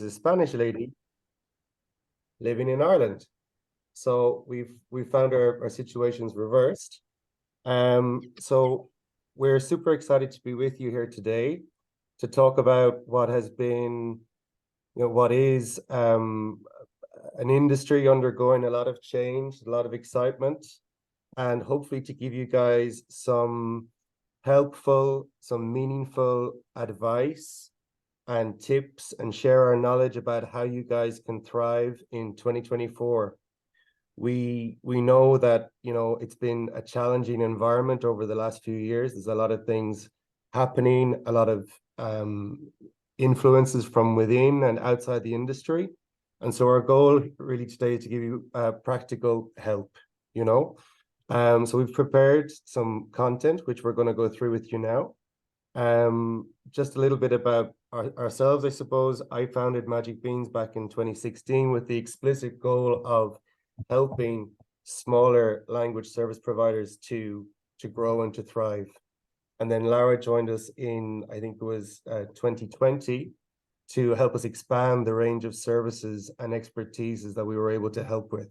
a Spanish lady living in Ireland. So we've found our situations reversed. So we're super excited to be with you here today to talk about what has been, what is an industry undergoing a lot of change, a lot of excitement, and hopefully to give you guys some helpful, some meaningful advice and tips and share our knowledge about how you guys can thrive in 2024. We know that, it's been a challenging environment over the last few years. There's a lot of things happening, a lot of influences from within and outside the industry. And so our goal really today is to give you practical help, So we've prepared some content, which we're going to go through with you now. Just a little bit about ourselves, I suppose. I founded Magic Beans back in 2016 with the explicit goal of helping smaller language service providers to grow and to thrive. And then Lara joined us in, I think it was 2020, to help us expand the range of services and expertises that we were able to help with.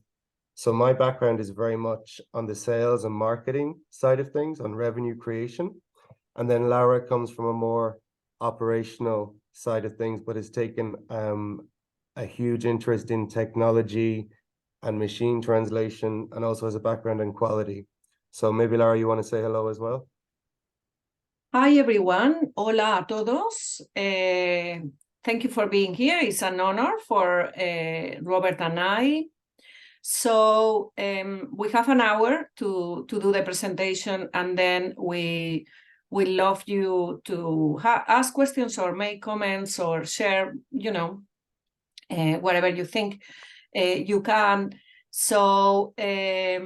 So my background is very much on the sales and marketing side of things, on revenue creation. And then Lara comes from a more operational side of things, but has taken a huge interest in technology and machine translation, and also has a background in quality. So maybe, Lara, you want to say hello as well? Hi, everyone. Hola a todos. Thank you for being here. It's an honor for Robert and I. So we have an hour to do the presentation, and then we love you to ask questions or make comments or share, whatever you think you can. So I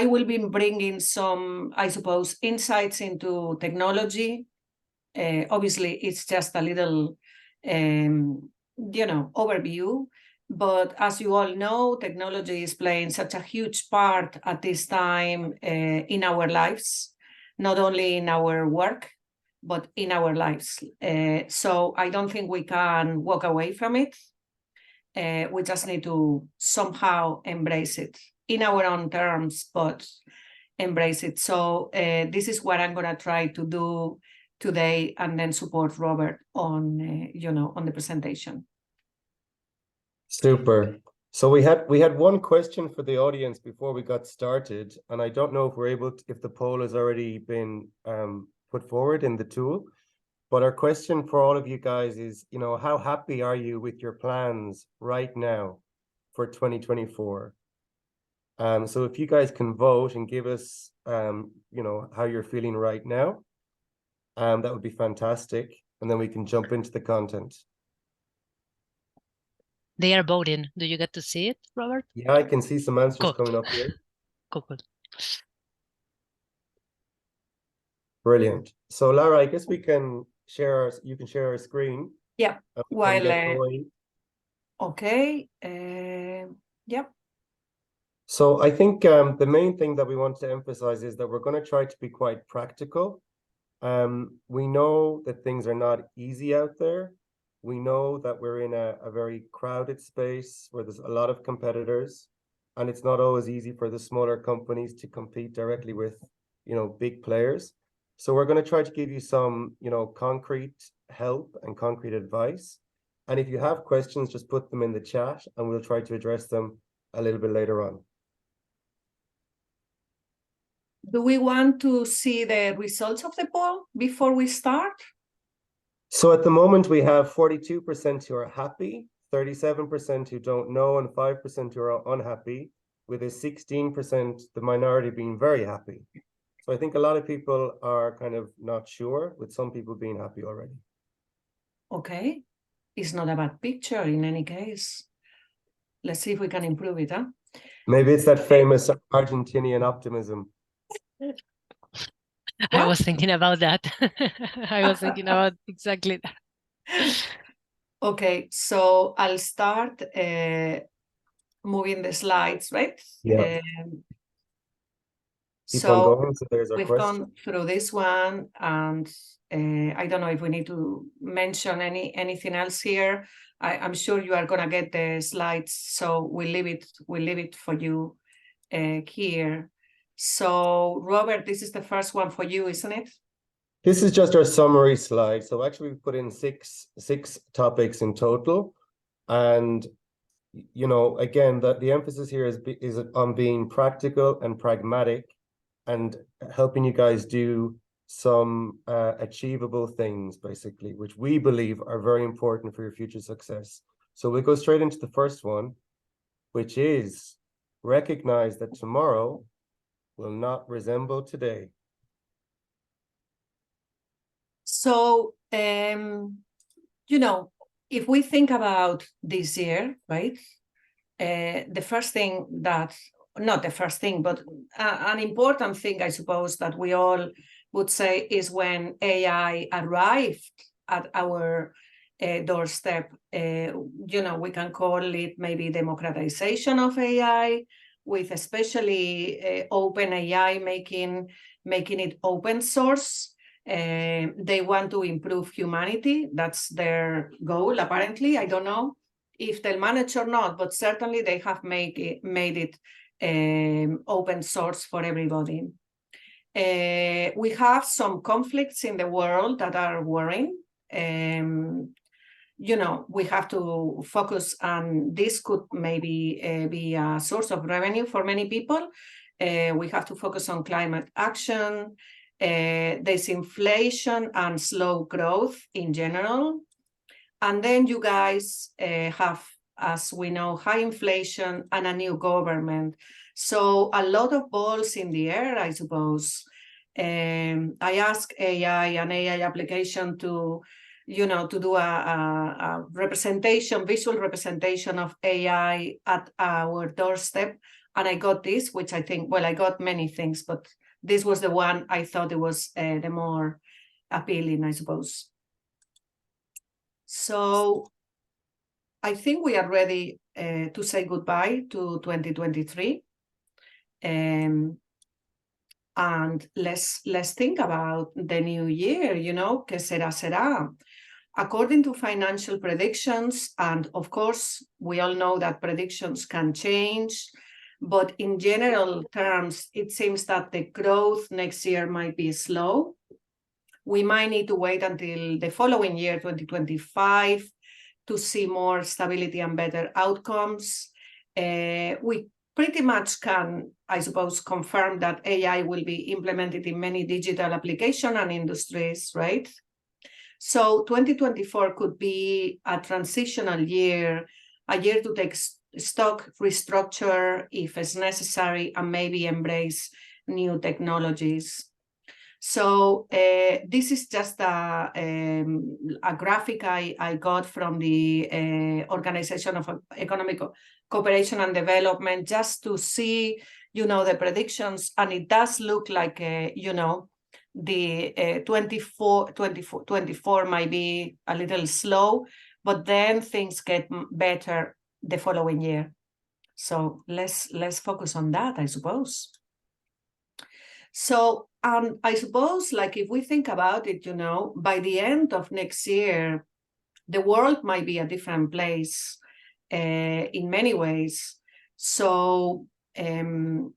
will be bringing some, I suppose, insights into technology. Obviously, it's just a little, overview. But as you all know, technology is playing such a huge part at this time in our lives, not only in our work, but in our lives. So I don't think we can walk away from it. We just need to somehow embrace it in our own terms, but embrace it. So this is what I'm going to try to do today, and then support Robert on, on the presentation. Super. So we had one question for the audience before we got started, and I don't know if we're able to, if the poll has already been put forward in the tool. But our question for all of you guys is, how happy are you with your plans right now for 2024? So if you guys can vote and give us, how you're feeling right now, that would be fantastic. And then we can jump into the content. They are voting. Do you get to see it, Robert? Yeah, I can see some answers coming up here. Cool. Brilliant. So Lara, I guess we can share you can share our screen. Yeah. Okay. Yep. So I think the main thing that we want to emphasize is that we're going to try to be quite practical. We know that things are not easy out there. We know that we're in a very crowded space where there's a lot of competitors, and it's not always easy for the smaller companies to compete directly with, big players. So we're going to try to give you some, concrete help and concrete advice. And if you have questions, just put them in the chat and we'll try to address them a little bit later on. Do we want to see the results of the poll before we start? So at the moment, we have 42% who are happy, 37% who don't know, and 5% who are unhappy, with a 16%, the minority, being very happy. So I think a lot of people are kind of not sure, with some people being happy already. Okay. It's not a bad picture in any case. Let's see if we can improve it, huh? Maybe it's that famous Argentinian optimism. I was thinking about that. I was thinking about exactly that. Okay, so I'll start moving the slides, right? Yeah. Keep on So going. So there's our we've question. gone through this one, and I don't know if we need to mention anything else here. I'm sure you are gonna get the slides, so we'll leave it for you here. So Robert, this is the first one for you, isn't it? This is just our summary slide. So actually we've put in six topics in total. And, you know, again, the emphasis here is on being practical and pragmatic and helping you guys do some achievable things, basically, which we believe are very important for your future success. So we'll go straight into the first one, which is recognize that tomorrow will not resemble today. So, you know, if we think about this year, right? The first thing that, not the first thing, but an important thing, I suppose, that we all would say is when AI arrived at our doorstep. You know, we can call it maybe democratization of AI, with especially OpenAI making it open source. They want to improve humanity. That's their goal, apparently. I don't know if they'll manage or not, but certainly they have made it open source for everybody. We have some conflicts in the world that are worrying. You know, we have to focus on this. Could maybe be a source of revenue for many people. We have to focus on climate action, disinflation and slow growth in general. And then you guys have, as we know, high inflation and a new government. So a lot of balls in the air, I suppose. I asked AI, an AI application to, you know, to do a representation, visual representation of AI at our doorstep. And I got this, which I think, well, I got many things, but this was the one I thought it was the more appealing, I suppose. So I think we are ready to say goodbye to 2023. And let's think about the new year, you know, que será, será. According to financial predictions, and of course, we all know that predictions can change, but in general terms, it seems that the growth next year might be slow. We might need to wait until the following year, 2025, to see more stability and better outcomes. We pretty much can, I suppose, confirm that AI will be implemented in many digital applications and industries, right? So 2024 could be a transitional year, a year to take stock, restructure if it's necessary, and maybe embrace new technologies. So this is just a graphic I got from the Organization of Economic Cooperation and Development, just to see, you know, the predictions. And it does look like, you know, the 24 might be a little slow, but then things get better the following year. So let's focus on that, I suppose. So I suppose, like, if we think about it, you know, by the end of next year, the world might be a different place in many ways. So again,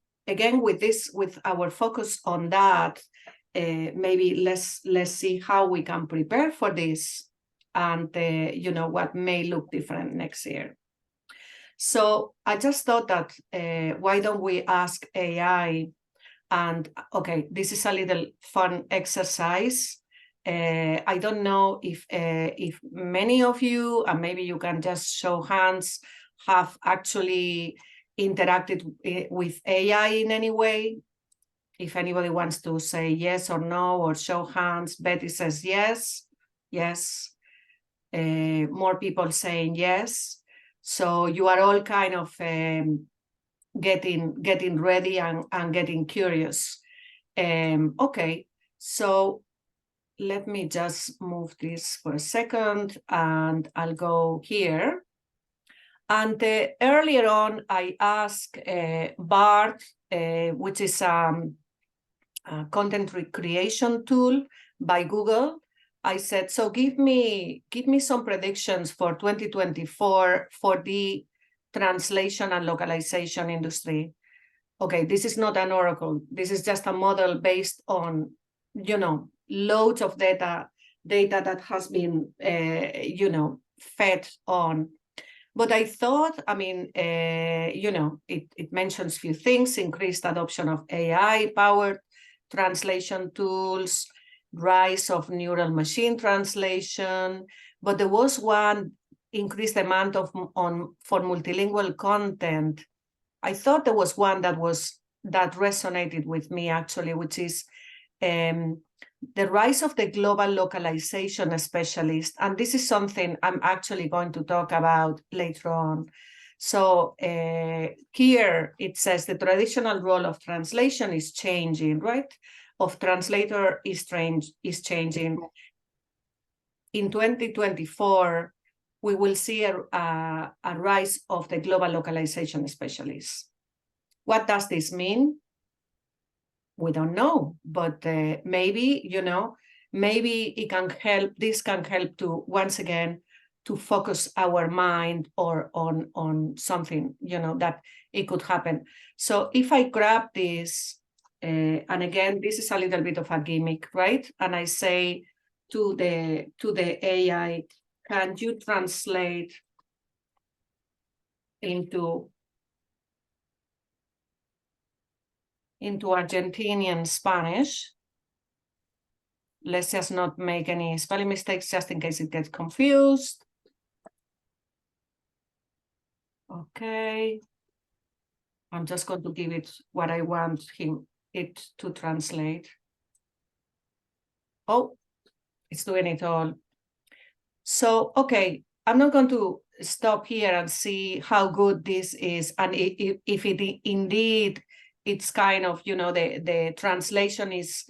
with our focus on that, maybe let's see how we can prepare for this, and you know, what may look different next year. So I just thought that why don't we ask AI? And okay, this is a little fun exercise. I don't know if many of you, and maybe you can just show hands, have actually interacted with AI in any way. If anybody wants to say yes or no, or show hands. Betty says yes, yes. More people saying yes. So you are all kind of getting ready and getting curious. Okay, so let me just move this for a second, and I'll go here. And earlier on, I asked Bart, which is content recreation tool by Google. I said, so give me some predictions for 2024 for the translation and localization industry. Okay, this is not an oracle. This is just a model based on, loads of data that has been, fed on. But I thought, it mentions few things: increased adoption of AI-powered translation tools, rise of neural machine translation. But there was one increased demand for multilingual content. I thought there was one that resonated with me actually, which is the rise of the global localization specialist. And this is something I'm actually going to talk about later on. So here it says the traditional role of translation is changing, right? Of translator is changing. In 2024, we will see a rise of the global localization specialists. What does this mean? We don't know, but maybe it can help. This can help to, once again, to focus our mind or on something, that it could happen. So if I grab this, and again, this is a little bit of a gimmick, right? And I say to the AI, can you translate into Argentinian Spanish? Let's just not make any spelling mistakes, just in case it gets confused. Okay. I'm just going to give it what I want it to translate. Oh, it's doing it all. So, okay, I'm not going to stop here and see how good this is, and if it indeed it's kind of, the translation is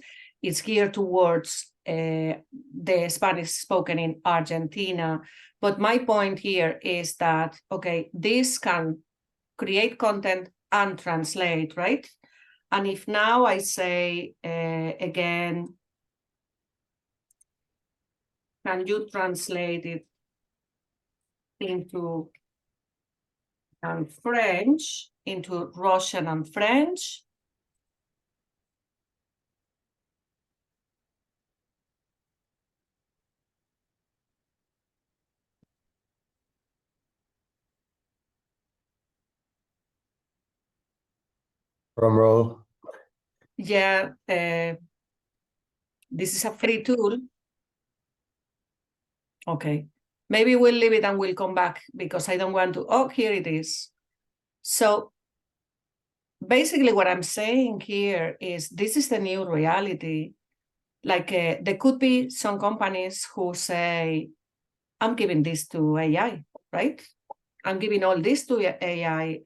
geared towards the Spanish spoken in Argentina. But my point here is that, okay, this can create content and translate, right? And if now I say again, can you translate it into French, into Russian and French? Drum roll. Yeah, this is a free tool. Okay, maybe we'll leave it and we'll come back because I don't want to. Oh, here it is. So basically what I'm saying here is this is the new reality. Like there could be some companies who say, I'm giving this to AI, right? I'm giving all this to AI.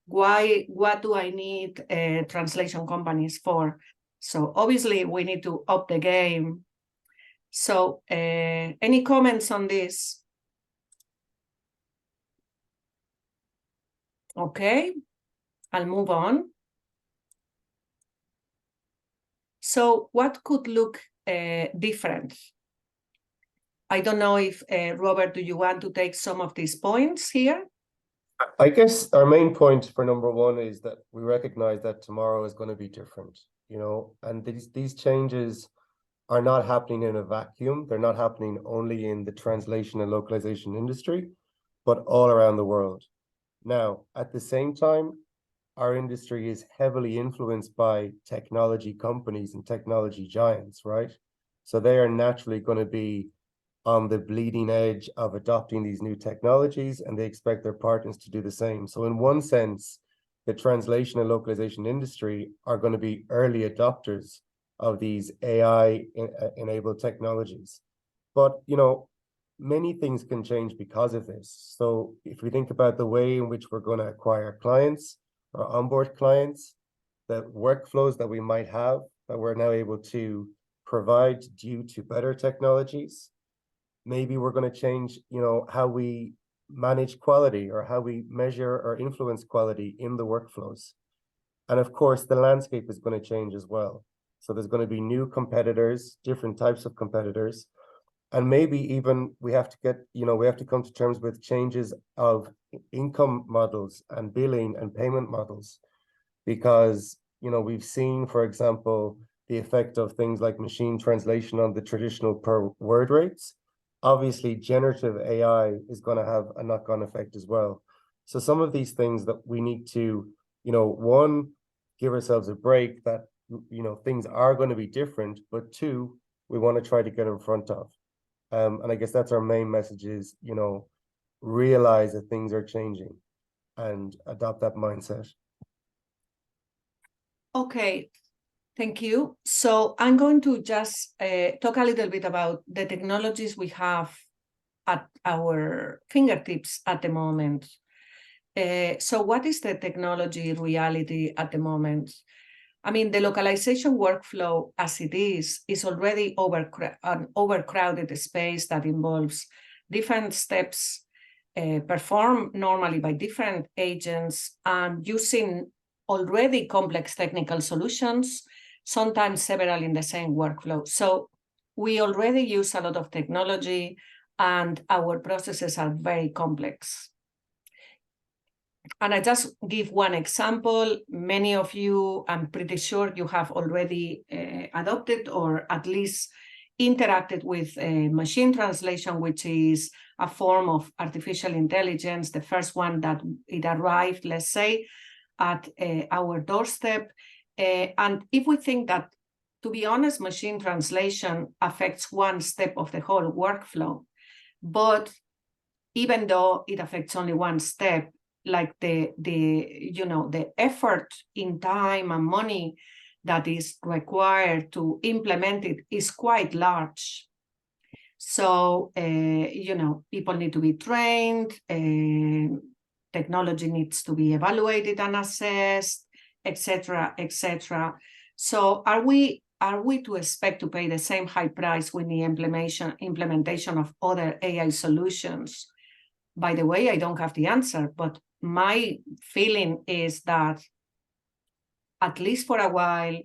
What do I need translation companies for? So obviously we need to up the game. So any comments on this? Okay, I'll move on. So what could look different? I don't know if, Robert, do you want to take some of these points here? I guess our main point for number one is that we recognize that tomorrow is going to be different, and these changes are not happening in a vacuum. They're not happening only in the translation and localization industry, but all around the world. Now, at the same time, our industry is heavily influenced by technology companies and technology giants, right? So they are naturally going to be on the bleeding edge of adopting these new technologies, and they expect their partners to do the same. So in one sense, the translation and localization industry are going to be early adopters of these AI-enabled technologies. But, many things can change because of this. So if we think about the way in which we're going to acquire clients or onboard clients, the workflows that we might have that we're now able to provide due to better technologies, maybe we're going to change, how we manage quality or how we measure or influence quality in the workflows. And of course, the landscape is going to change as well. So there's going to be new competitors, different types of competitors. And maybe even we have to get, we have to come to terms with changes of income models and billing and payment models. Because, we've seen, for example, the effect of things like machine translation on the traditional per word rates. Obviously, generative AI is going to have a knock-on effect as well. So some of these things that we need to, one, give ourselves a break that, things are going to be different, but two, we want to try to get in front of. And I guess that's our main message is, realize that things are changing and adopt that mindset. Okay, thank you. So I'm going to just talk a little bit about the technologies we have at our fingertips at the moment. So what is the technology reality at the moment? I mean, the localization workflow as it is already an overcrowded space that involves different steps performed normally by different agents and using already complex technical solutions, sometimes several in the same workflow. So we already use a lot of technology and our processes are very complex. And I just give one example. Many of you, I'm pretty sure you have already adopted or at least interacted with machine translation, which is a form of artificial intelligence, the first one that it arrived, let's say, at our doorstep. And if we think that, to be honest, machine translation affects one step of the whole workflow, but even though it affects only one step, like the effort in time and money that is required to implement it is quite large. So, people need to be trained, technology needs to be evaluated and assessed, etc., etc. So are we to expect to pay the same high price with the implementation of other AI solutions? By the way, I don't have the answer, but my feeling is that at least for a while,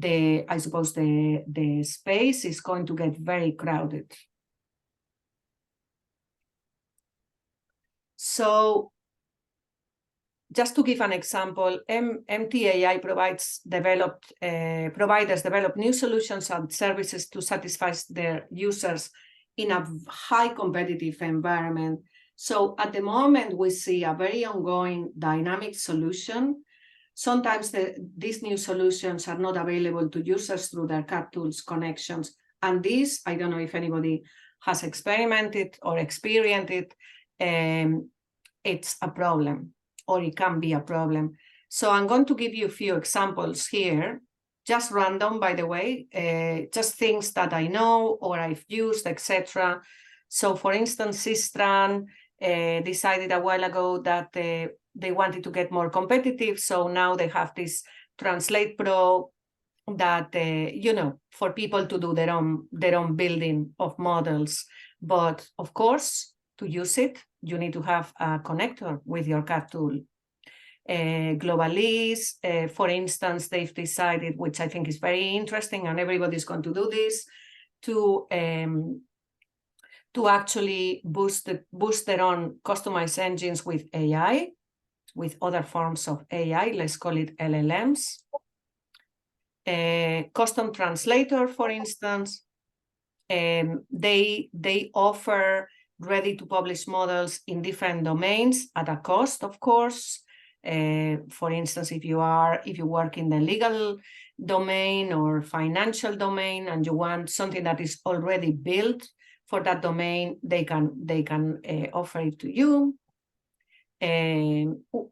I suppose the space is going to get very crowded. So just to give an example, MTAI providers develop new solutions and services to satisfy their users in a high competitive environment. So at the moment, we see a very ongoing dynamic solution. Sometimes these new solutions are not available to users through their CAD tools connections. And this, I don't know if anybody has experimented or experienced it, it's a problem, or it can be a problem. So I'm going to give you a few examples here, just random, by the way, just things that I know or I've used, etc. So for instance, Sistran decided a while ago that they wanted to get more competitive. So now they have this Translate Pro that, for people to do their own building of models. But of course, to use it, you need to have a connector with your CAD tool. Globalese, for instance, they've decided, which I think is very interesting, and everybody's going to do this, to actually boost their own customized engines with AI, with other forms of AI, let's call it LLMs. Custom translator, for instance, they offer ready-to-publish models in different domains at a cost, of course. For instance, if you work in the legal domain or financial domain and you want something that is already built for that domain, they can offer it to you.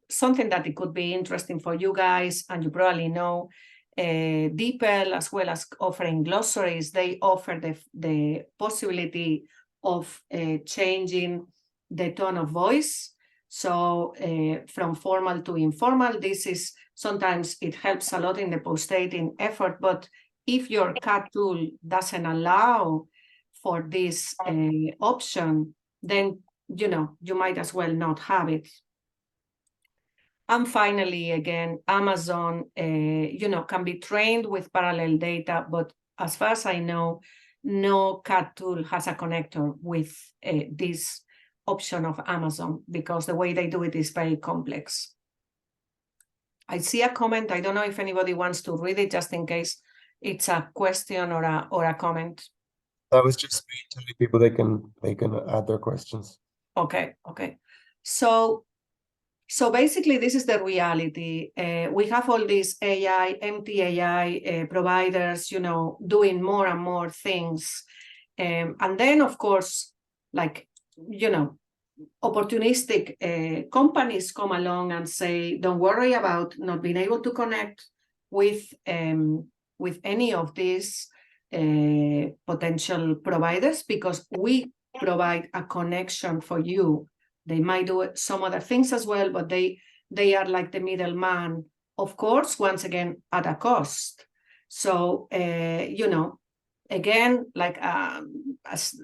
Something that it could be interesting for you guys, and you probably know, DeepL, as well as offering glossaries, they offer the possibility of changing the tone of voice. So from formal to informal, this is sometimes it helps a lot in the post-dating effort, but if your CAD tool doesn't allow for this option, then you might as well not have it. And finally, again, Amazon, can be trained with parallel data, but as far as I know, no CAD tool has a connector with this option of Amazon, because the way they do it is very complex. I see a comment. I don't know if anybody wants to read it, just in case it's a question or a comment. That was just me telling people they can add their questions. Okay. So basically, this is the reality. We have all these AI, empty AI providers, doing more and more things. And then, of course, opportunistic companies come along and say, don't worry about not being able to connect with any of these potential providers, because we provide a connection for you. They might do some other things as well, but they are like the middleman, of course, once again, at a cost. So, again, as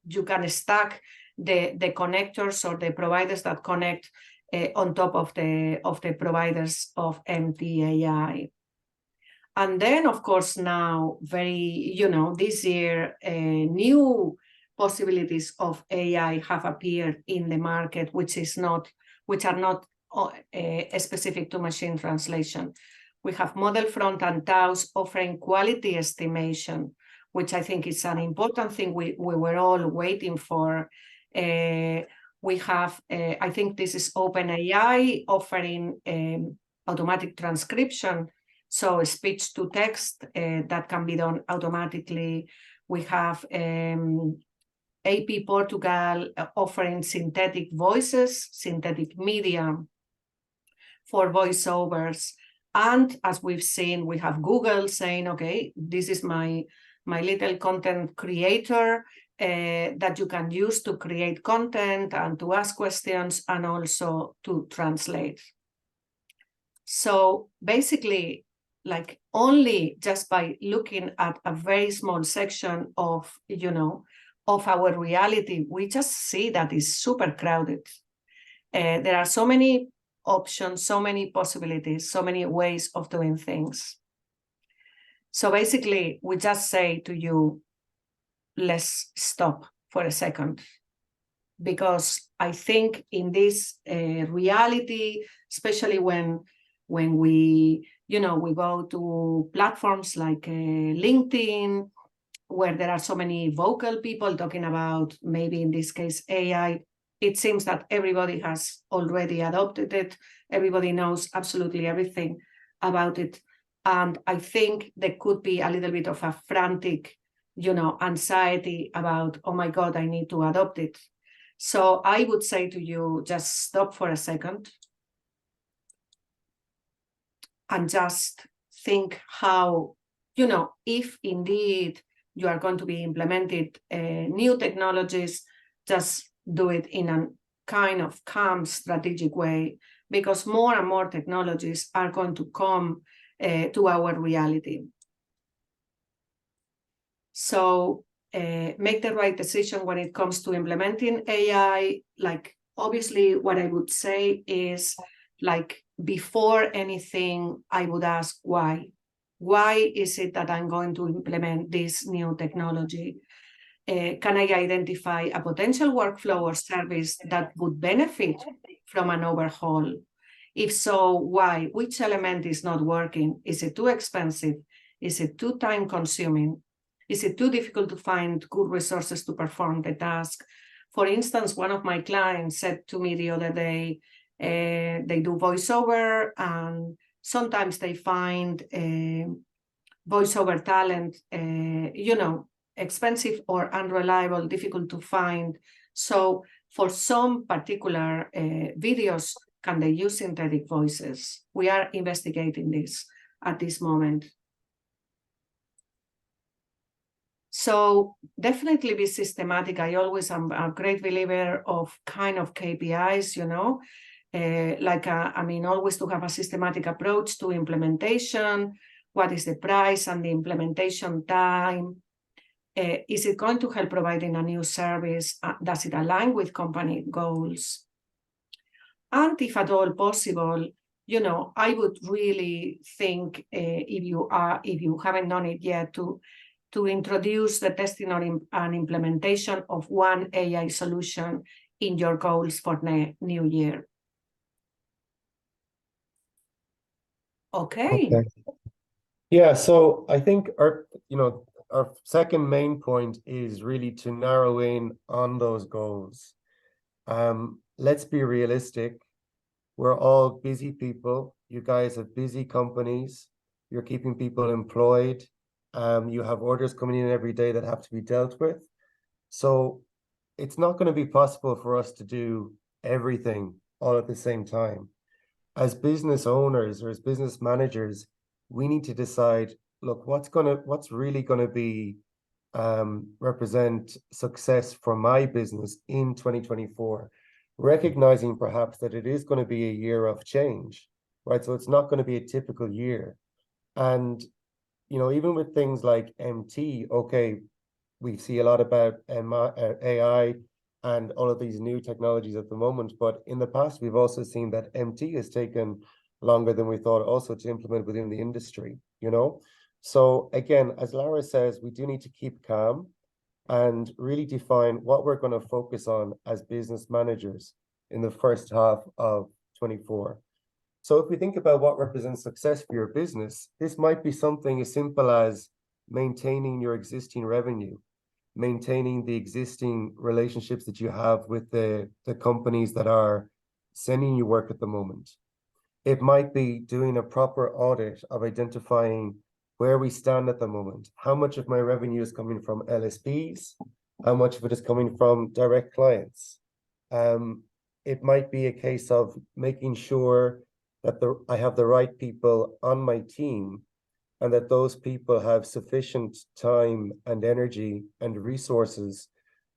you can stack the connectors or the providers that connect on top of the providers of MTAI. And then, of course, now this year, new possibilities of AI have appeared in the market, which are not specific to machine translation. We have model front and TAUs offering quality estimation, which I think is an important thing we were all waiting for. We have, I think this is OpenAI offering automatic transcription, so speech to text that can be done automatically. We have AP Portugal offering synthetic voices, synthetic media for voiceovers. And as we've seen, we have Google saying, okay, this is my little content creator that you can use to create content and to ask questions and also to translate. So basically, only just by looking at a very small section of our reality, we just see that it's super crowded. There are so many options, so many possibilities, so many ways of doing things. So basically, we just say to you, let's stop for a second, because I think in this reality, especially when we go to platforms like LinkedIn, where there are so many vocal people talking about, maybe in this case, AI, it seems that everybody has already adopted it. Everybody knows absolutely everything about it. And I think there could be a little bit of a frantic, anxiety about, oh my God, I need to adopt it. So I would say to you, just stop for a second and just think how, if indeed you are going to be implemented new technologies, just do it in a kind of calm, strategic way, because more and more technologies are going to come to our reality. So make the right decision when it comes to implementing AI. Obviously, what I would say is, before anything, I would ask why. Why is it that I'm going to implement this new technology? Can I identify a potential workflow or service that would benefit from an overhaul? If so, why? Which element is not working? Is it too expensive? Is it too time-consuming? Is it too difficult to find good resources to perform the task? For instance, one of my clients said to me the other day, they do voiceover, and sometimes they find voiceover talent, expensive or unreliable, difficult to find. So for some particular videos, can they use synthetic voices? We are investigating this at this moment. So definitely be systematic. I always am a great believer of kind of KPIs, always to have a systematic approach to implementation. What is the price and the implementation time? Is it going to help providing a new service? Does it align with company goals? And if at all possible, you know, I would really think if you haven't done it yet, to introduce the testing and implementation of one AI solution in your goals for new year. Okay. Yeah, so I think our second main point is really to narrow in on those goals. Let's be realistic. We're all busy people. You guys have busy companies. You're keeping people employed. You have orders coming in every day that have to be dealt with. So it's not going to be possible for us to do everything all at the same time. As business owners or as business managers, we need to decide, look, what's really gonna be represent success for my business in 2024, recognizing perhaps that it is going to be a year of change, right? So it's not going to be a typical year. And even with things like MT, okay, we see a lot about AI and all of these new technologies at the moment, but in the past, we've also seen that MT has taken longer than we thought also to implement within the industry, So again, as Lara says, we do need to keep calm and really define what we're going to focus on as business managers in the first half of 24. So if we think about what represents success for your business, this might be something as simple as maintaining your existing revenue, maintaining the existing relationships that you have with the companies that are sending you work at the moment. It might be doing a proper audit of identifying where we stand at the moment. How much of my revenue is coming from LSPs? How much of it is coming from direct clients? It might be a case of making sure that I have the right people on my team and that those people have sufficient time and energy and resources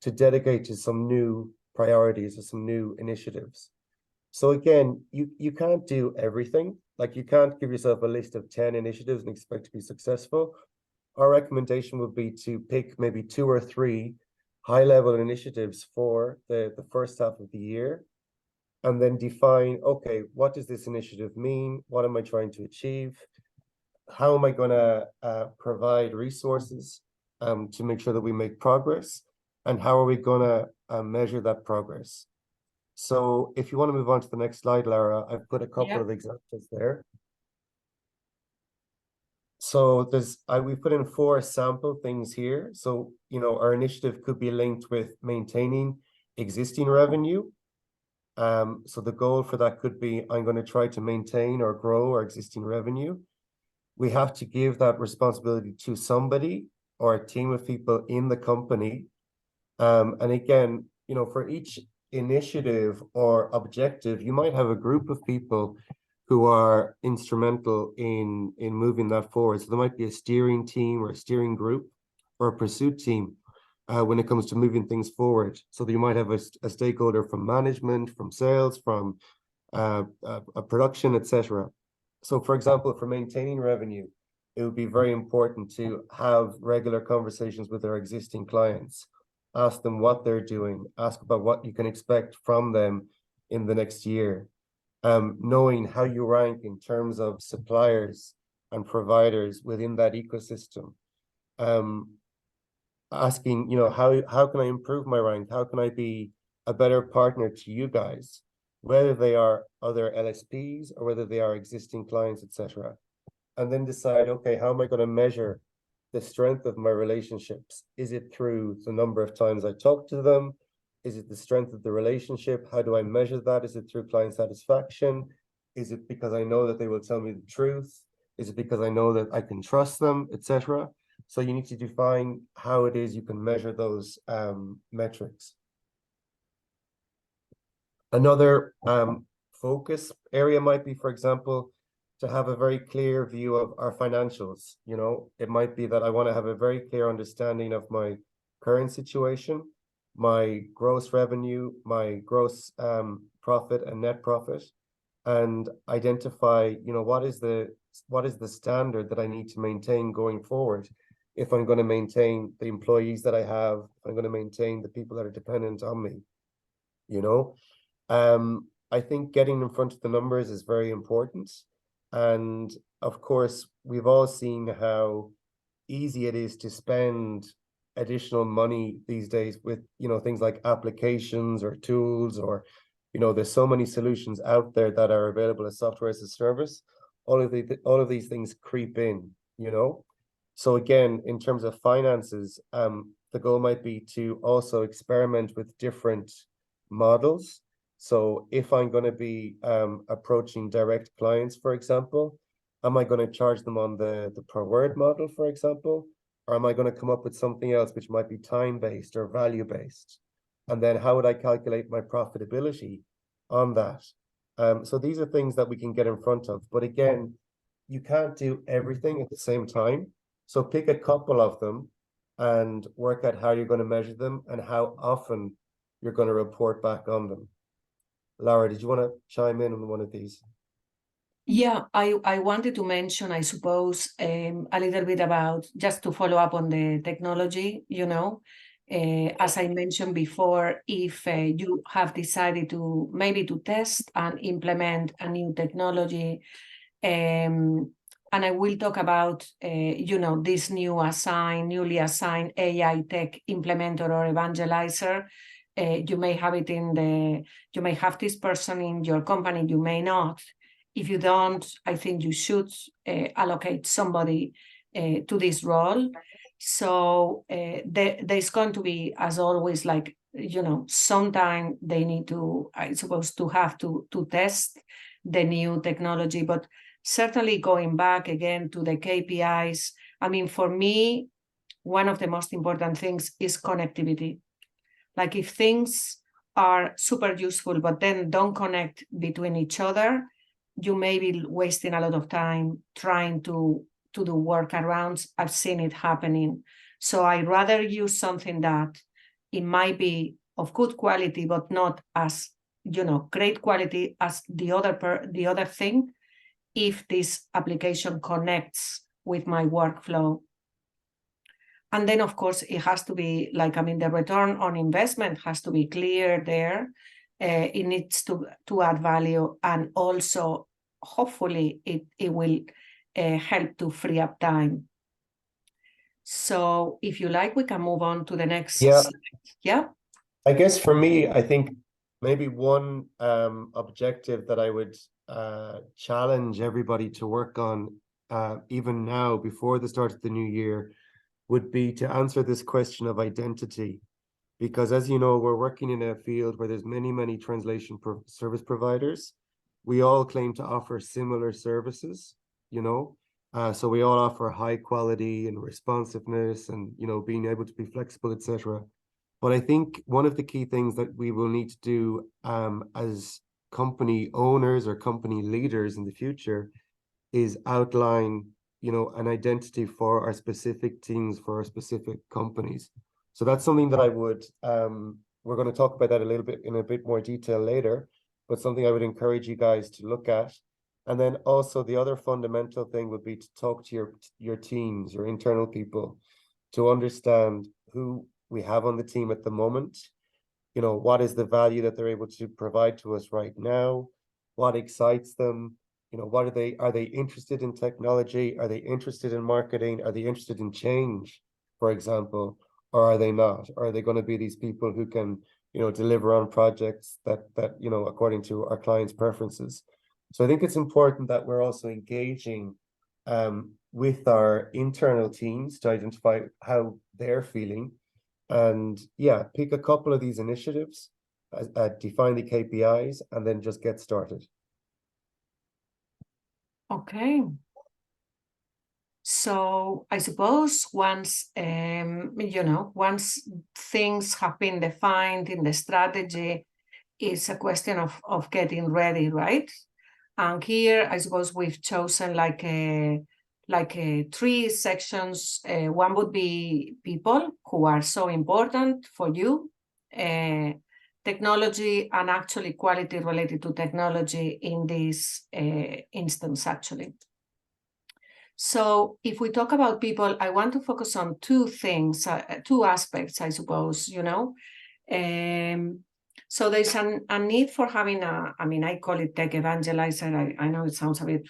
to dedicate to some new priorities or some new initiatives. So again, you can't do everything. Like you can't give yourself a list of 10 initiatives and expect to be successful. Our recommendation would be to pick maybe 2 or 3 high-level initiatives for the first half of the year, and then define, okay, what does this initiative mean? What am I trying to achieve? How am I going to provide resources to make sure that we make progress? And how are we going to measure that progress? So if you want to move on to the next slide, Lara, I've put a couple of examples there. So we put in 4 sample things here. So, our initiative could be linked with maintaining existing revenue. So the goal for that could be, I'm going to try to maintain or grow our existing revenue. We have to give that responsibility to somebody or a team of people in the company. And again, for each initiative or objective, you might have a group of people who are instrumental in moving that forward. So there might be a steering team or a steering group or a pursuit team when it comes to moving things forward. So you might have a stakeholder from management, from sales, from a production, etc. So for example, for maintaining revenue, it would be very important to have regular conversations with our existing clients, ask them what they're doing, ask about what you can expect from them in the next year. Knowing how you rank in terms of suppliers and providers within that ecosystem. Asking, how can I improve my rank? How can I be a better partner to you guys, whether they are other LSPs or whether they are existing clients, etc. And then decide, okay, how am I going to measure the strength of my relationships? Is it through the number of times I talk to them? Is it the strength of the relationship? How do I measure that? Is it through client satisfaction? Is it because I know that they will tell me the truth? Is it because I know that I can trust them, etc.? So you need to define how it is you can measure those metrics. Another focus area might be, for example, to have a very clear view of our financials. It might be that I want to have a very clear understanding of my current situation, my gross revenue, my gross profit and net profit, and identify, what is the standard that I need to maintain going forward if I'm going to maintain the employees that I have, if I'm going to maintain the people that are dependent on me, I think getting in front of the numbers is very important. And of course, we've all seen how easy it is to spend additional money these days with, things like applications or tools, or, there's so many solutions out there that are available as software as a service. All of these things creep in. So again, in terms of finances, the goal might be to also experiment with different models. So if I'm going to be approaching direct clients, for example, am I going to charge them on the per word model, for example? Or am I going to come up with something else which might be time-based or value-based? And then how would I calculate my profitability on that? So these are things that we can get in front of. But again, you can't do everything at the same time. So pick a couple of them and work out how you're going to measure them and how often you're going to report back on them. Laura, did you want to chime in on one of these? Yeah, I wanted to mention, I suppose, a little bit about, just to follow up on the technology, as I mentioned before, if you have decided to maybe to test and implement a new technology, and I will talk about, this newly assigned AI tech implementer or evangelizer. You may have it you may have this person in your company, you may not. If you don't, I think you should allocate somebody to this role. So there's going to be, as always, like, sometime they need to, I suppose, to have to test the new technology. But certainly going back again to the KPIs, I mean, for me, one of the most important things is connectivity. Like if things are super useful, but then don't connect between each other, you may be wasting a lot of time trying to do workarounds. I've seen it happening. So I'd rather use something that it might be of good quality, but not as, great quality as the other thing, if this application connects with my workflow. And then, of course, it has to be like, the return on investment has to be clear there. It needs to add value, and also, hopefully, it will help to free up time. So if you like, we can move on to the next slide. Yeah. I guess for me, I think maybe one objective that I would challenge everybody to work on, even now before the start of the new year, would be to answer this question of identity. Because as you know, we're working in a field where there's many translation service providers. We all claim to offer similar services, so we all offer high quality and responsiveness and, being able to be flexible, etc. But I think one of the key things that we will need to do as company owners or company leaders in the future is outline, an identity for our specific teams, for our specific companies. So that's something that I would, we're going to talk about that in a bit more detail later, but something I would encourage you guys to look at. And then also the other fundamental thing would be to talk to your teams, your internal people, to understand who we have on the team at the moment. What is the value that they're able to provide to us right now? What excites them? What are they interested in technology? Are they interested in marketing? Are they interested in change, for example? Or are they not? Or are they going to be these people who can, deliver on projects that according to our clients' preferences? So I think it's important that we're also engaging with our internal teams to identify how they're feeling. And yeah, pick a couple of these initiatives, define the KPIs, and then just get started. Okay. So I suppose once things have been defined in the strategy, it's a question of getting ready, right? And here, I suppose we've chosen like three sections. One would be people who are so important for you, technology, and actually quality related to technology in this instance, actually. So if we talk about people, I want to focus on two things, two aspects, I suppose, So there's a need for having I call it tech evangelizer. I know it sounds a bit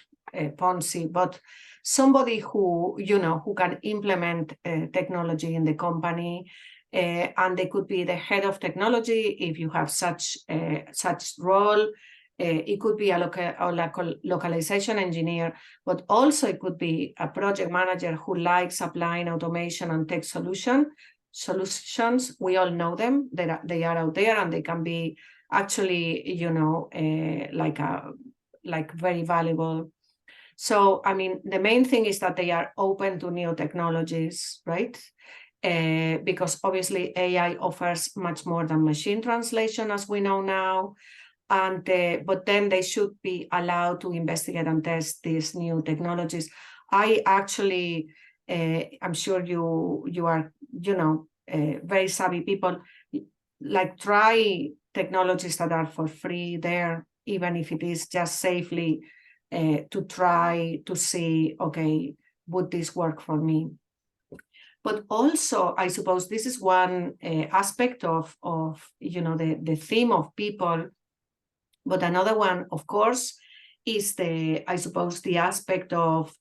Ponzi, but somebody who, who can implement technology in the company, and they could be the head of technology if you have such role. It could be a localization engineer, but also it could be a project manager who likes applying automation and tech solutions. We all know them. They are out there, and they can be actually, like very valuable. So, the main thing is that they are open to new technologies, right? Because obviously AI offers much more than machine translation, as we know now. And but then they should be allowed to investigate and test these new technologies. I actually, I'm sure you are, very savvy people, like try technologies that are for free there, even if it is just safely, to try to see, okay, would this work for me? But also, I suppose this is one aspect of the theme of people. But another one, of course, is the aspect of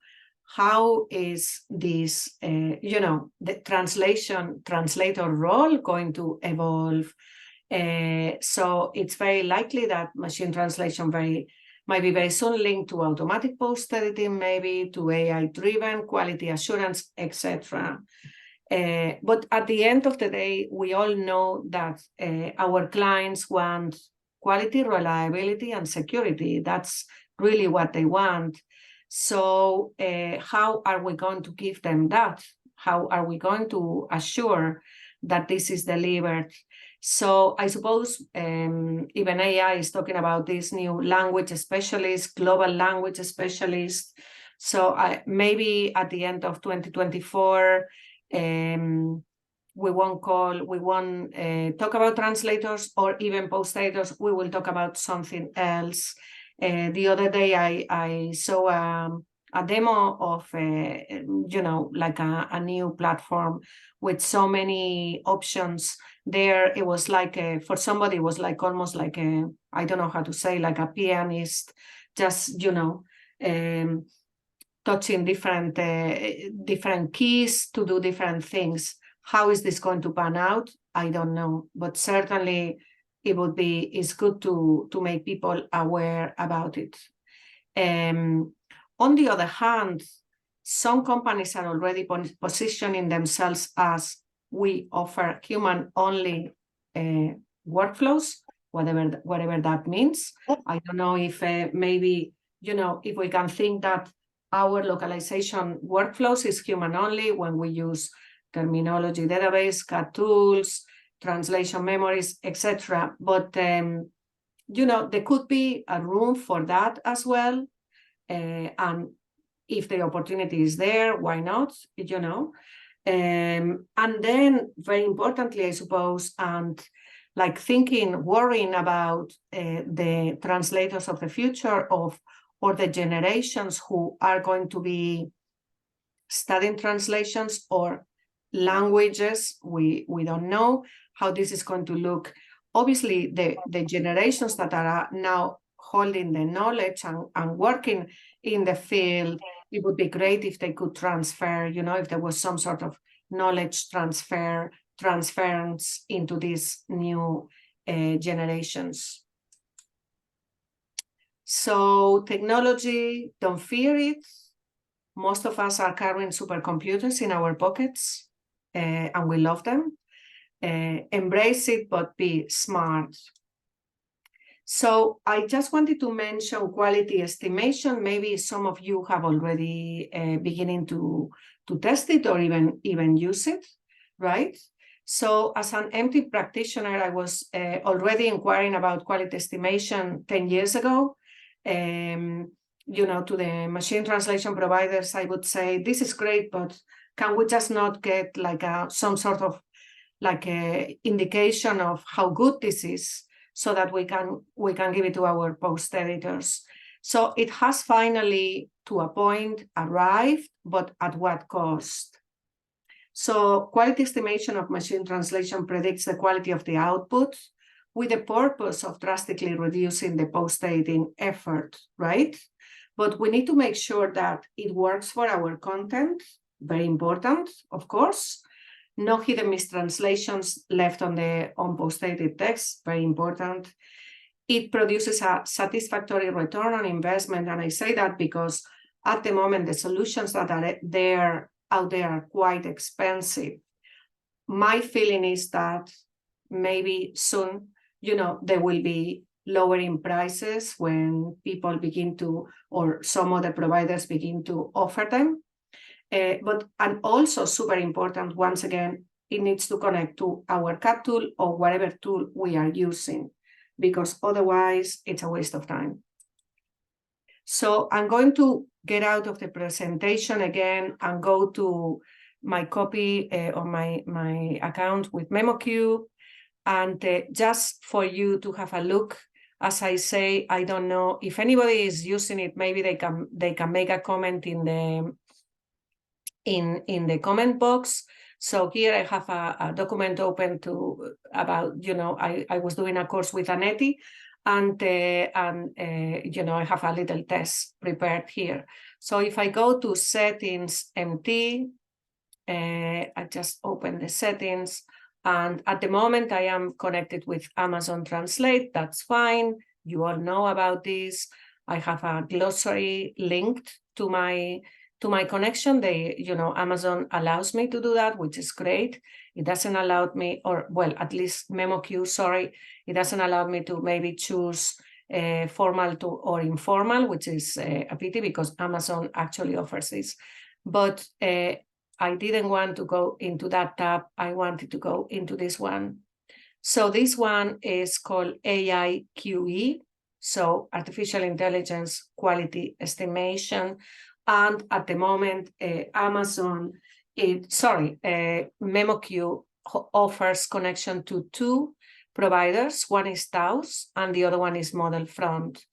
how is this, the translator role going to evolve? So it's very likely that machine translation might be very soon linked to automatic post-editing, maybe to AI-driven quality assurance, etc. But at the end of the day, we all know that our clients want quality, reliability, and security. That's really what they want. So how are we going to give them that? How are we going to assure that this is delivered? So I suppose even AI is talking about this new language specialist, global language specialist. So maybe at the end of 2024, we won't talk about translators or even post-editors. We will talk about something else. The other day, I saw a demo of, like a new platform with so many options there. It was like, for somebody, it was like almost like I don't know how to say, like a pianist, just, touching different keys to do different things. How is this going to pan out? I don't know, but certainly it's good to make people aware about it. On the other hand, some companies are already positioning themselves as we offer human-only workflows, whatever that means. I don't know if maybe, if we can think that our localization workflows is human-only when we use terminology database, CAD tools, translation memories, etc. But, there could be a room for that as well. And if the opportunity is there, why not, And then, very importantly, I suppose, and like worrying about the translators of the future or the generations who are going to be studying translations or languages. We don't know how this is going to look. Obviously, the generations that are now holding the knowledge and working in the field, it would be great if they could transfer, if there was some sort of knowledge transference into these new generations. So technology, don't fear it. Most of us are carrying supercomputers in our pockets, and we love them. Embrace it, but be smart. So I just wanted to mention quality estimation. Maybe some of you have already beginning to test it or even use it, right? So as an MT practitioner, I was already inquiring about quality estimation 10 years ago. To the machine translation providers, I would say, this is great, but can we just not get like some sort of like a indication of how good this is, so that we can give it to our post editors? So it has finally, to a point, arrived, but at what cost? So quality estimation of machine translation predicts the quality of the output with the purpose of drastically reducing the post-dating effort, right? But we need to make sure that it works for our content, very important, of course. No hidden mistranslations left on the post-dated text, very important. It produces a satisfactory return on investment, and I say that because at the moment, the solutions that are out there are quite expensive. My feeling is that maybe soon, they will be lowering prices when people begin to, or some other providers begin to offer them. And also super important, once again, it needs to connect to our CAT tool or whatever tool we are using, because otherwise it's a waste of time. So I'm going to get out of the presentation again and go to my copy on my account with MemoQ. And just for you to have a look, as I say, I don't know if anybody is using it, maybe they can make a comment in the comment box. So here I have a document open about, I was doing a course with Aneti, and I have a little test prepared here. So if I go to settings, MT, I just open the settings, and at the moment I am connected with Amazon Translate. That's fine. You all know about this. I have a glossary linked to my connection. Amazon allows me to do that, which is great. It doesn't allow me, or well, at least MemoQ, sorry, it doesn't allow me to maybe choose formal to or informal, which is a pity because Amazon actually offers this. But I didn't want to go into that tab. I wanted to go into this one. So this one is called AIQE, so Artificial Intelligence Quality Estimation. And at the moment, MemoQ offers connection to two providers. One is Taos and the other one is Modelfront.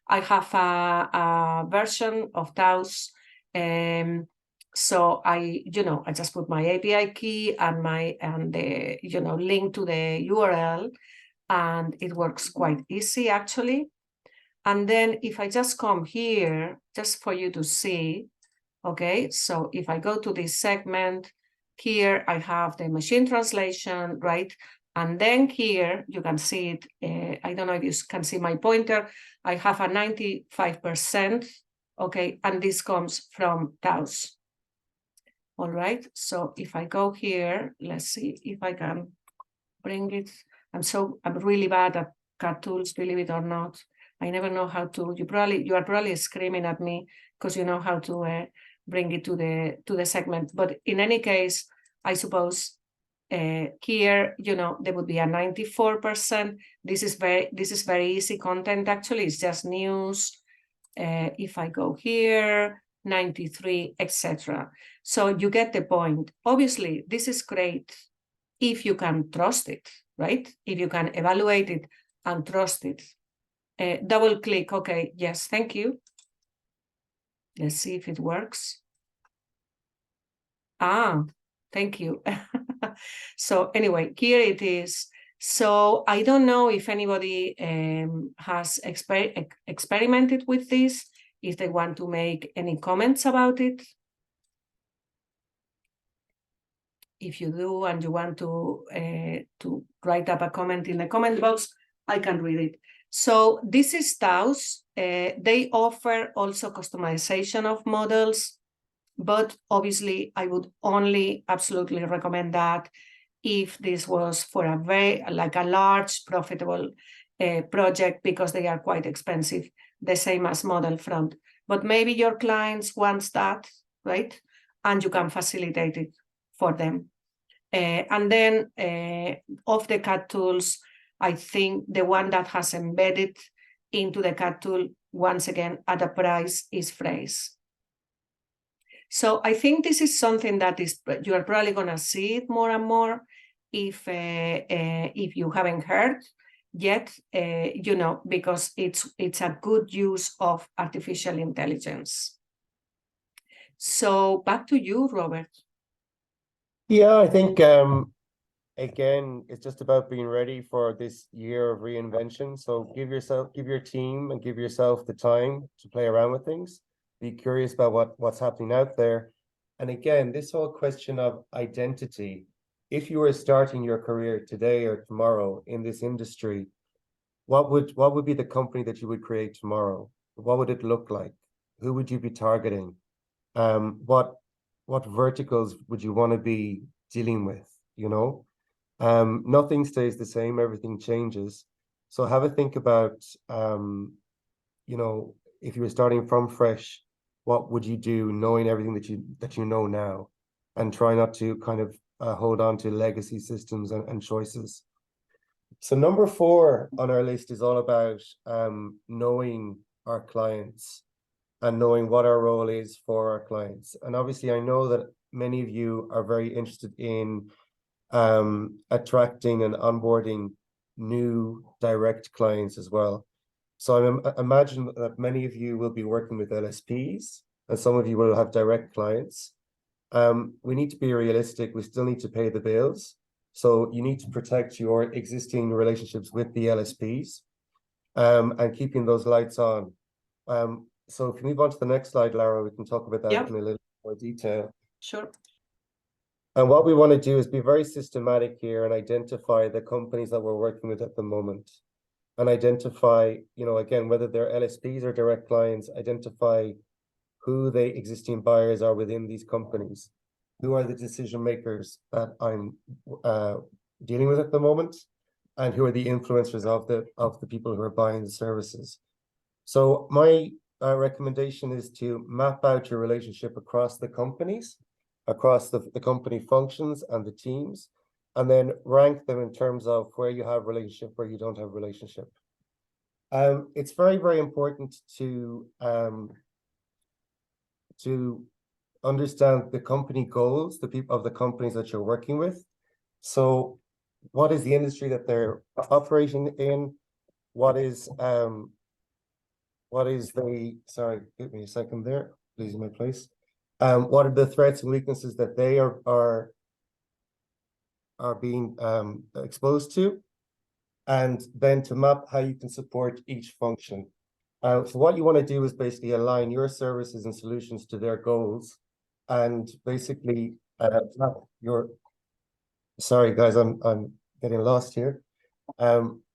I have a version of Taos. So I just put my API key and the link to the URL, and it works quite easy actually. And then if I just come here, just for you to see, okay, so if I go to this segment, here I have the machine translation, right? And then here you can see it, I don't know if you can see my pointer, I have a 95%, okay, and this comes from Taos. All right, so if I go here, let's see if I can bring it. I'm really bad at CAT tools, believe it or not. I never know how to. You are probably screaming at me because you know how to bring it to the segment. But in any case, I suppose here, there would be a 94%. This is very easy content. Actually, it's just news. If I go here, 93, etc. So you get the point. Obviously, this is great if you can trust it, right? If you can evaluate it and trust it. Double click, okay, yes, thank you. Let's see if it works. Thank you. So anyway, here it is. So I don't know if anybody has experimented with this, if they want to make any comments about it. If you do and you want to write up a comment in the comment box, I can read it. So this is Taos. They offer also customization of models, but obviously I would only absolutely recommend that if this was for a large profitable project, because they are quite expensive, the same as Modelfront. But maybe your clients wants that, right? And you can facilitate it for them. And then of the CAT tools, I think the one that has embedded into the CAT tool, once again, at a price is Phrase. So I think this is something that you are probably going to see it more and more if you haven't heard yet, because it's a good use of artificial intelligence. So back to you, Robert. Yeah, I think again, it's just about being ready for this year of reinvention. So give your team and give yourself the time to play around with things. Be curious about what's happening out there. And again, this whole question of identity, if you were starting your career today or tomorrow in this industry, what would be the company that you would create tomorrow? What would it look like? Who would you be targeting? What verticals would you want to be dealing with? You know, nothing stays the same, everything changes. So have a think about, you know, if you were starting from fresh, what would you do knowing everything that you know now, and try not to kind of hold on to legacy systems and choices. So number 4 on our list is all about knowing our clients and knowing what our role is for our clients. And obviously, I know that many of you are very interested in attracting and onboarding new direct clients as well. So I imagine that many of you will be working with LSPs, and some of you will have direct clients. We need to be realistic. We still need to pay the bills. So you need to protect your existing relationships with the LSPs, and keeping those lights on. So if we move on to the next slide, Lara, we can talk about that in a little more detail. Sure. And what we want to do is be very systematic here and identify the companies that we're working with at the moment, and identify, you know, again, whether they're LSPs or direct clients, identify who the existing buyers are within these companies, who are the decision makers that I'm dealing with at the moment, and who are the influencers of the people who are buying the services. So my recommendation is to map out your relationship across the companies, across the company functions and the teams, and then rank them in terms of where you have relationship, where you don't have relationship. It's very, very important to understand the company goals, the people of the companies that you're working with. So what is the industry that they're operating in? What is the, sorry, give me a second there, losing my place. What are the threats and weaknesses that they are being exposed to? And then to map how you can support each function. So what you want to do is basically align your services and solutions to their goals, and basically map your, sorry guys, I'm getting lost here.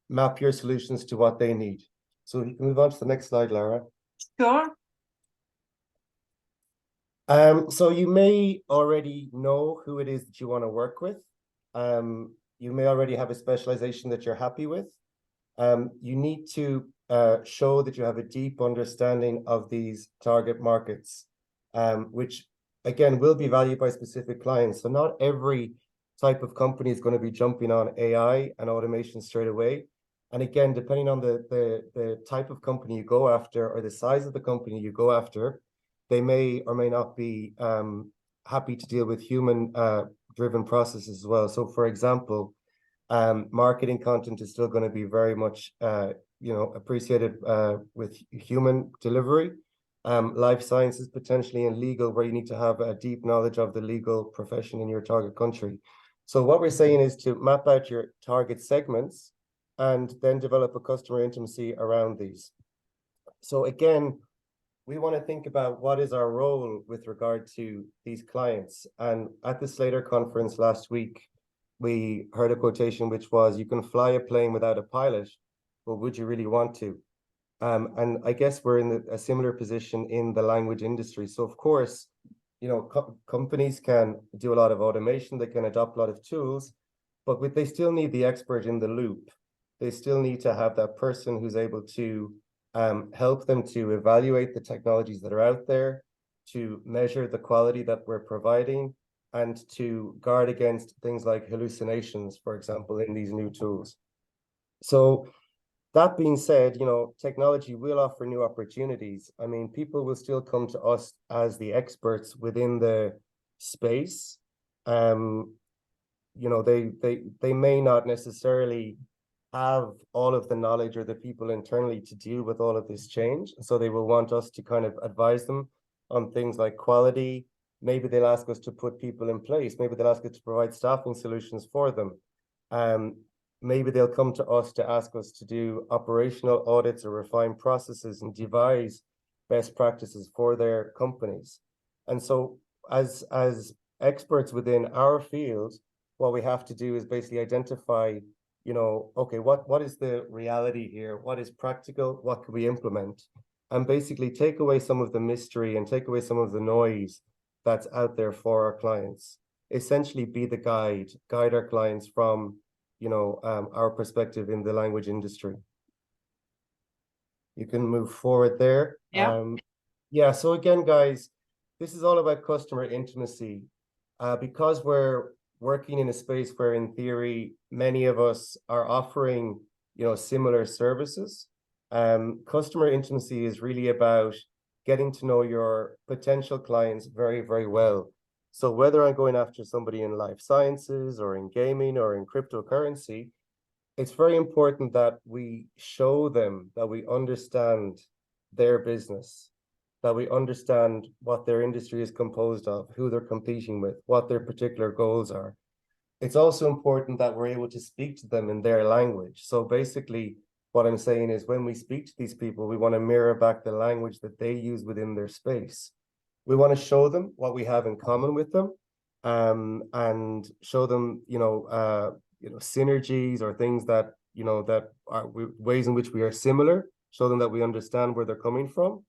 Map your solutions to what they need. So you can move on to the next slide, Lara. Sure. So you may already know who it is that you want to work with. You may already have a specialization that you're happy with. You need to show that you have a deep understanding of these target markets, which again will be valued by specific clients. So not every type of company is going to be jumping on AI and automation straight away. And again, depending on the type of company you go after, or the size of the company you go after, they may or may not be happy to deal with human driven processes as well. So for example, marketing content is still going to be very much appreciated with human delivery. Life sciences potentially, and legal, where you need to have a deep knowledge of the legal profession in your target country. So what we're saying is to map out your target segments and then develop a customer intimacy around these. So again, we want to think about what is our role with regard to these clients. And at the Slater conference last week, we heard a quotation which was, "You can fly a plane without a pilot, but would you really want to?" And I guess we're in a similar position in the language industry. So of course, you know, companies can do a lot of automation, they can adopt a lot of tools, but they still need the expert in the loop. They still need to have that person who's able to help them to evaluate the technologies that are out there, to measure the quality that we're providing, and to guard against things like hallucinations, for example, in these new tools. So that being said, you know, technology will offer new opportunities. I mean, people will still come to us as the experts within the space. You know, they may not necessarily have all of the knowledge or the people internally to deal with all of this change. So they will want us to kind of advise them on things like quality. Maybe they'll ask us to put people in place. Maybe they'll ask us to provide staffing solutions for them. maybe they'll come to us to ask us to do operational audits or refine processes and devise best practices for their companies. And so as experts within our field, what we have to do is basically identify, you know, okay, what is the reality here? What is practical? What can we implement? And basically take away some of the mystery and take away some of the noise that's out there for our clients. Essentially be the guide our clients from, you know, our perspective in the language industry. You can move forward there. Yeah. Yeah, so again, guys, this is all about customer intimacy. Because we're working in a space where, in theory, many of us are offering, you know, similar services. Customer intimacy is really about getting to know your potential clients very, very well. So whether I'm going after somebody in life sciences or in gaming or in cryptocurrency, it's very important that we show them that we understand their business, that we understand what their industry is composed of, who they're competing with, what their particular goals are. It's also important that we're able to speak to them in their language. So basically, what I'm saying is when we speak to these people, we want to mirror back the language that they use within their space. We want to show them what we have in common with them, and show them, synergies or things that, that are ways in which we are similar, show them that we understand where they're coming from.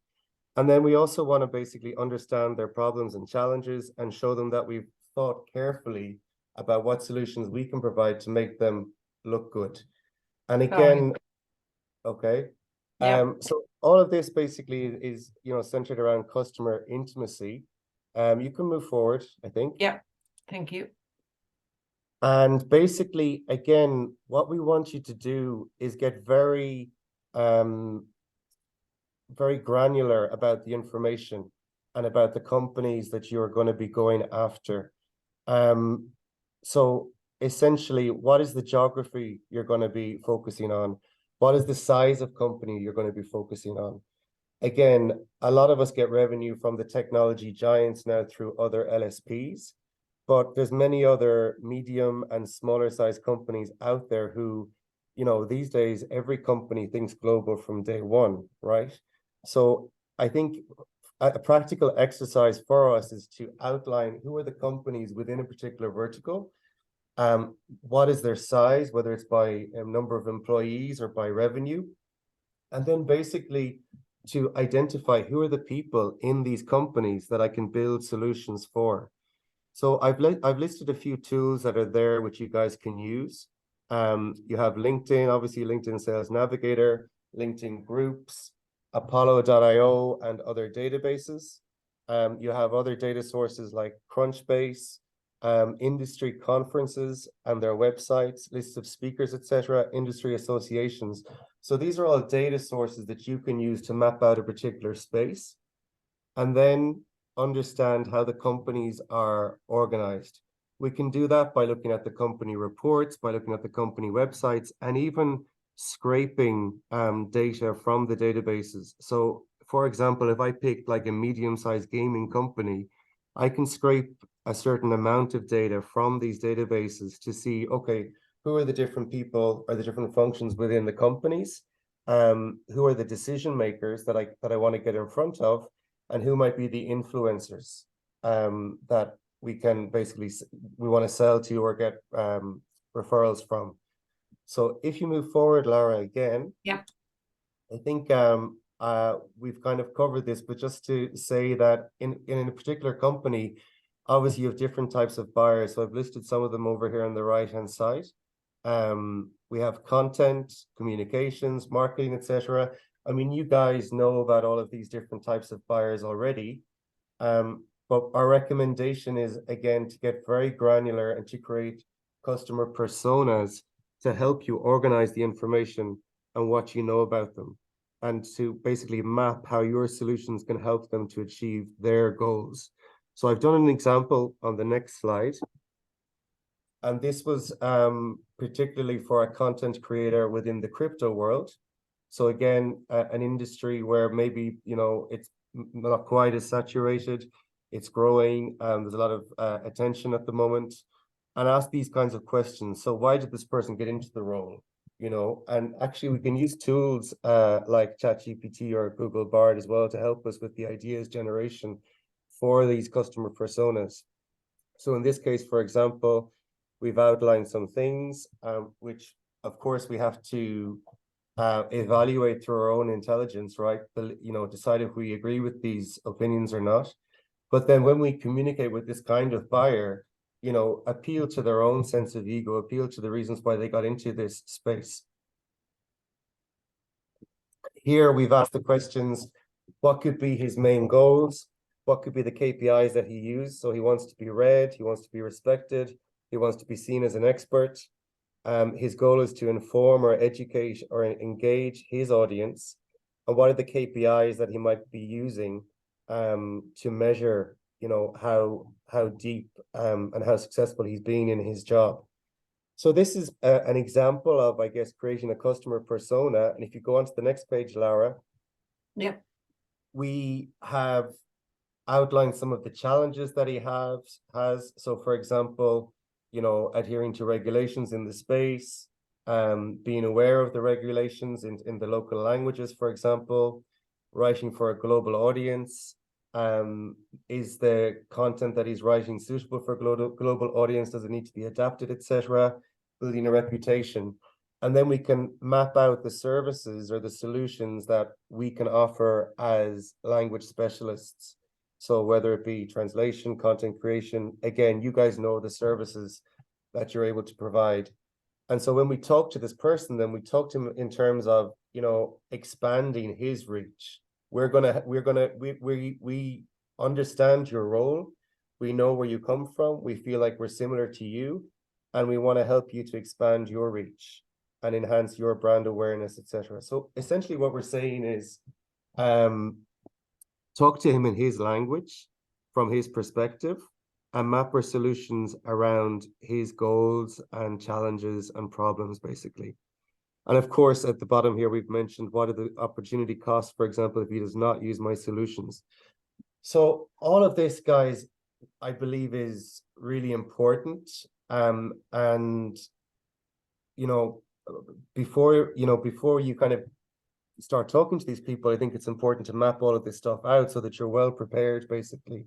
And then we also want to basically understand their problems and challenges and show them that we've thought carefully about what solutions we can provide to make them look good. And again, okay. So all of this basically is, centered around customer intimacy. You can move forward, I think. Yeah, thank you. And basically, again, what we want you to do is get very granular about the information and about the companies that you're going to be going after. So essentially, what is the geography you're going to be focusing on? What is the size of company you're going to be focusing on? Again, a lot of us get revenue from the technology giants now through other LSPs, but there's many other medium and smaller size companies out there who, these days, every company thinks global from day one, right? So I think a practical exercise for us is to outline who are the companies within a particular vertical. What is their size, whether it's by number of employees or by revenue, and then basically to identify who are the people in these companies that I can build solutions for. So I've listed a few tools that are there which you guys can use. You have LinkedIn, obviously LinkedIn Sales Navigator, LinkedIn Groups, Apollo.io, and other databases. You have other data sources like Crunchbase, industry conferences and their websites, lists of speakers, etc., industry associations. So these are all data sources that you can use to map out a particular space and then understand how the companies are organized. We can do that by looking at the company reports, by looking at the company websites, and even scraping data from the databases. So, for example, if I pick like a medium-sized gaming company, I can scrape a certain amount of data from these databases to see, okay, who are the different people or the different functions within the companies? Who are the decision makers that I want to get in front of? And who might be the influencers that we can basically, we want to sell to or get referrals from. So if you move forward, Lara, again, yeah, I think we've kind of covered this, but just to say that in a particular company, obviously you have different types of buyers. So I've listed some of them over here on the right-hand side. We have content, communications, marketing, etc. I mean, you guys know about all of these different types of buyers already. But our recommendation is, again, to get very granular and to create customer personas to help you organize the information and what you know about them, and to basically map how your solutions can help them to achieve their goals. So I've done an example on the next slide. And this was particularly for a content creator within the crypto world. So again, an industry where maybe, it's not quite as saturated. It's growing. There's a lot of attention at the moment. and ask these kinds of questions. So why did this person get into the role? You know, and actually we can use tools like ChatGPT or Google Bard as well to help us with the ideas generation for these customer personas. So in this case, for example, we've outlined some things, which of course we have to evaluate through our own intelligence, right? You know, decide if we agree with these opinions or not. But then when we communicate with this kind of buyer, you know, appeal to their own sense of ego, appeal to the reasons why they got into this space. Here we've asked the questions, what could be his main goals? What could be the KPIs that he used? So he wants to be read, he wants to be respected, he wants to be seen as an expert. His goal is to inform or educate or engage his audience. And what are the KPIs that he might be using to measure, you know, how deep and how successful he's been in his job? So this is an example of, I guess, creating a customer persona. And if you go on to the next page, Laura, Yeah. we have outlined some of the challenges that he has. So, for example, you know, adhering to regulations in the space, being aware of the regulations in the local languages, for example, writing for a global audience. Is the content that he's writing suitable for a global audience? Does it need to be adapted, etc.? Building a reputation. And then we can map out the services or the solutions that we can offer as language specialists. So whether it be translation, content creation, again, you guys know the services that you're able to provide. And so when we talk to this person, then we talk to him in terms of, you know, expanding his reach. We understand your role. We know where you come from. We feel like we're similar to you, and we want to help you to expand your reach and enhance your brand awareness, etc. So essentially what we're saying is, talk to him in his language, from his perspective, and map our solutions around his goals and challenges and problems, basically. And of course, at the bottom here, we've mentioned what are the opportunity costs, for example, if he does not use my solutions. So all of this, guys, I believe is really important. And, you know, before you kind of start talking to these people, I think it's important to map all of this stuff out so that you're well prepared, basically.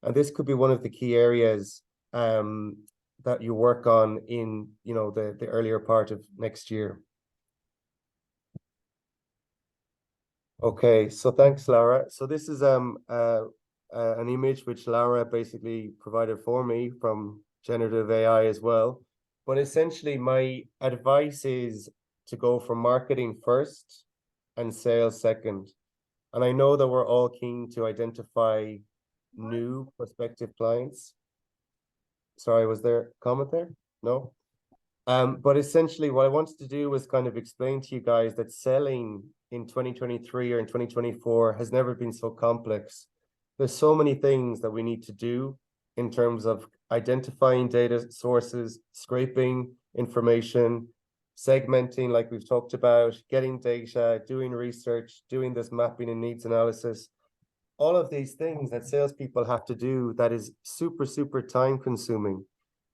And this could be one of the key areas that you work on in, you know, the earlier part of next year. Okay, so thanks, Laura. So this is an image which Laura basically provided for me from generative AI as well. But essentially, my advice is to go for marketing first and sales second. And I know that we're all keen to identify new prospective clients. Sorry, was there a comment there? No? But essentially what I wanted to do was kind of explain to you guys that selling in 2023 or in 2024 has never been so complex. There's so many things that we need to do in terms of identifying data sources, scraping information, segmenting like we've talked about, getting data, doing research, doing this mapping and needs analysis. All of these things that salespeople have to do that is super, super time consuming.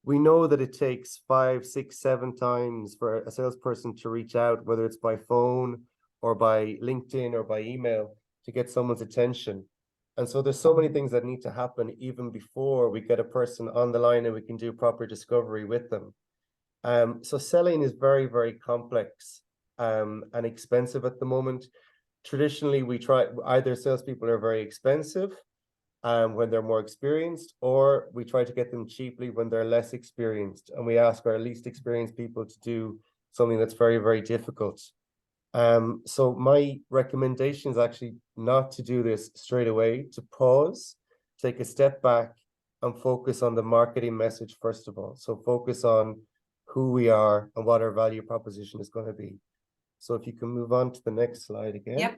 We know that it takes 5, 6, 7 times for a salesperson to reach out, whether it's by phone or by LinkedIn or by email, to get someone's attention. And so there's so many things that need to happen even before we get a person on the line and we can do proper discovery with them. So selling is very, very complex and expensive at the moment. Traditionally, we try either salespeople are very expensive when they're more experienced, or we try to get them cheaply when they're less experienced. And we ask our least experienced people to do something that's very, very difficult. So my recommendation is actually not to do this straight away, to pause, take a step back and focus on the marketing message first of all. So focus on who we are and what our value proposition is going to be. So if you can move on to the next slide again. Yep.